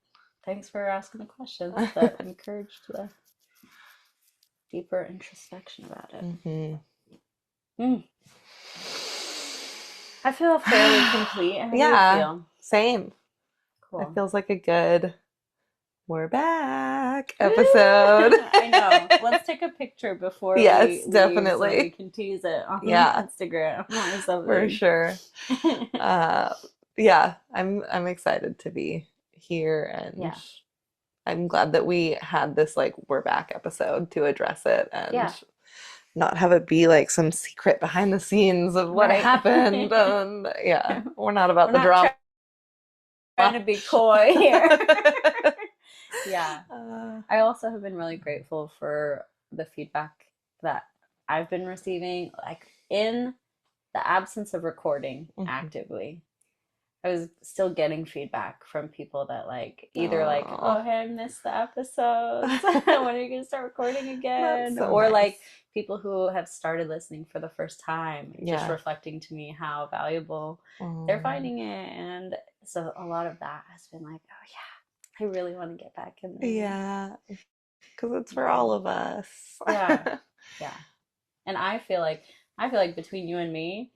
S1: Thanks
S2: for asking the questions that encouraged the deeper introspection about it. Mm-hmm. I feel fairly complete. How do you feel?
S1: Same.
S2: Cool.
S1: It feels like a good "we're back" episode.
S2: I know. Let's take a picture before we
S1: definitely.
S2: So we can tease it on Instagram or something.
S1: For sure. I'm excited to be here, and I'm glad that we had this like "we're back" episode to address it and not have it be like some secret behind the scenes of what happened. And we're not about the drama.
S2: Trying to be coy here. I also have been really grateful for the feedback that I've been receiving, like in the absence of recording actively. I was still getting feedback from people that like either like, oh, hey, I missed the episodes. When are you gonna start recording again? Or nice. Like people who have started listening for the first time, just reflecting to me how valuable they're finding it. And so a lot of that has been like, oh yeah, I really want to get back in there.
S1: Yeah, because it's for all of us.
S2: Yeah. And I feel like between you and me,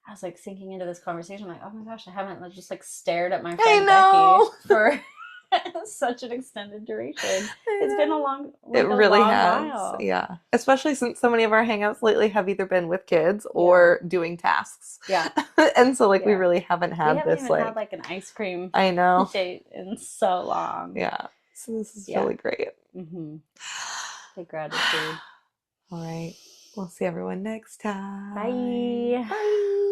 S2: I was like sinking into this conversation. I'm like, oh my gosh, I haven't just like stared at my friend Becky for such an extended duration. It's been a long,
S1: it really has.
S2: While.
S1: Yeah, especially since so many of our hangouts lately have either been with kids or doing tasks.
S2: Yeah,
S1: and so like we really haven't had
S2: we haven't even had like an ice cream.
S1: I know
S2: date in so long.
S1: Yeah, so this is really great.
S2: Take gratitude.
S1: All right. We'll see everyone next time.
S2: Bye.
S1: Bye.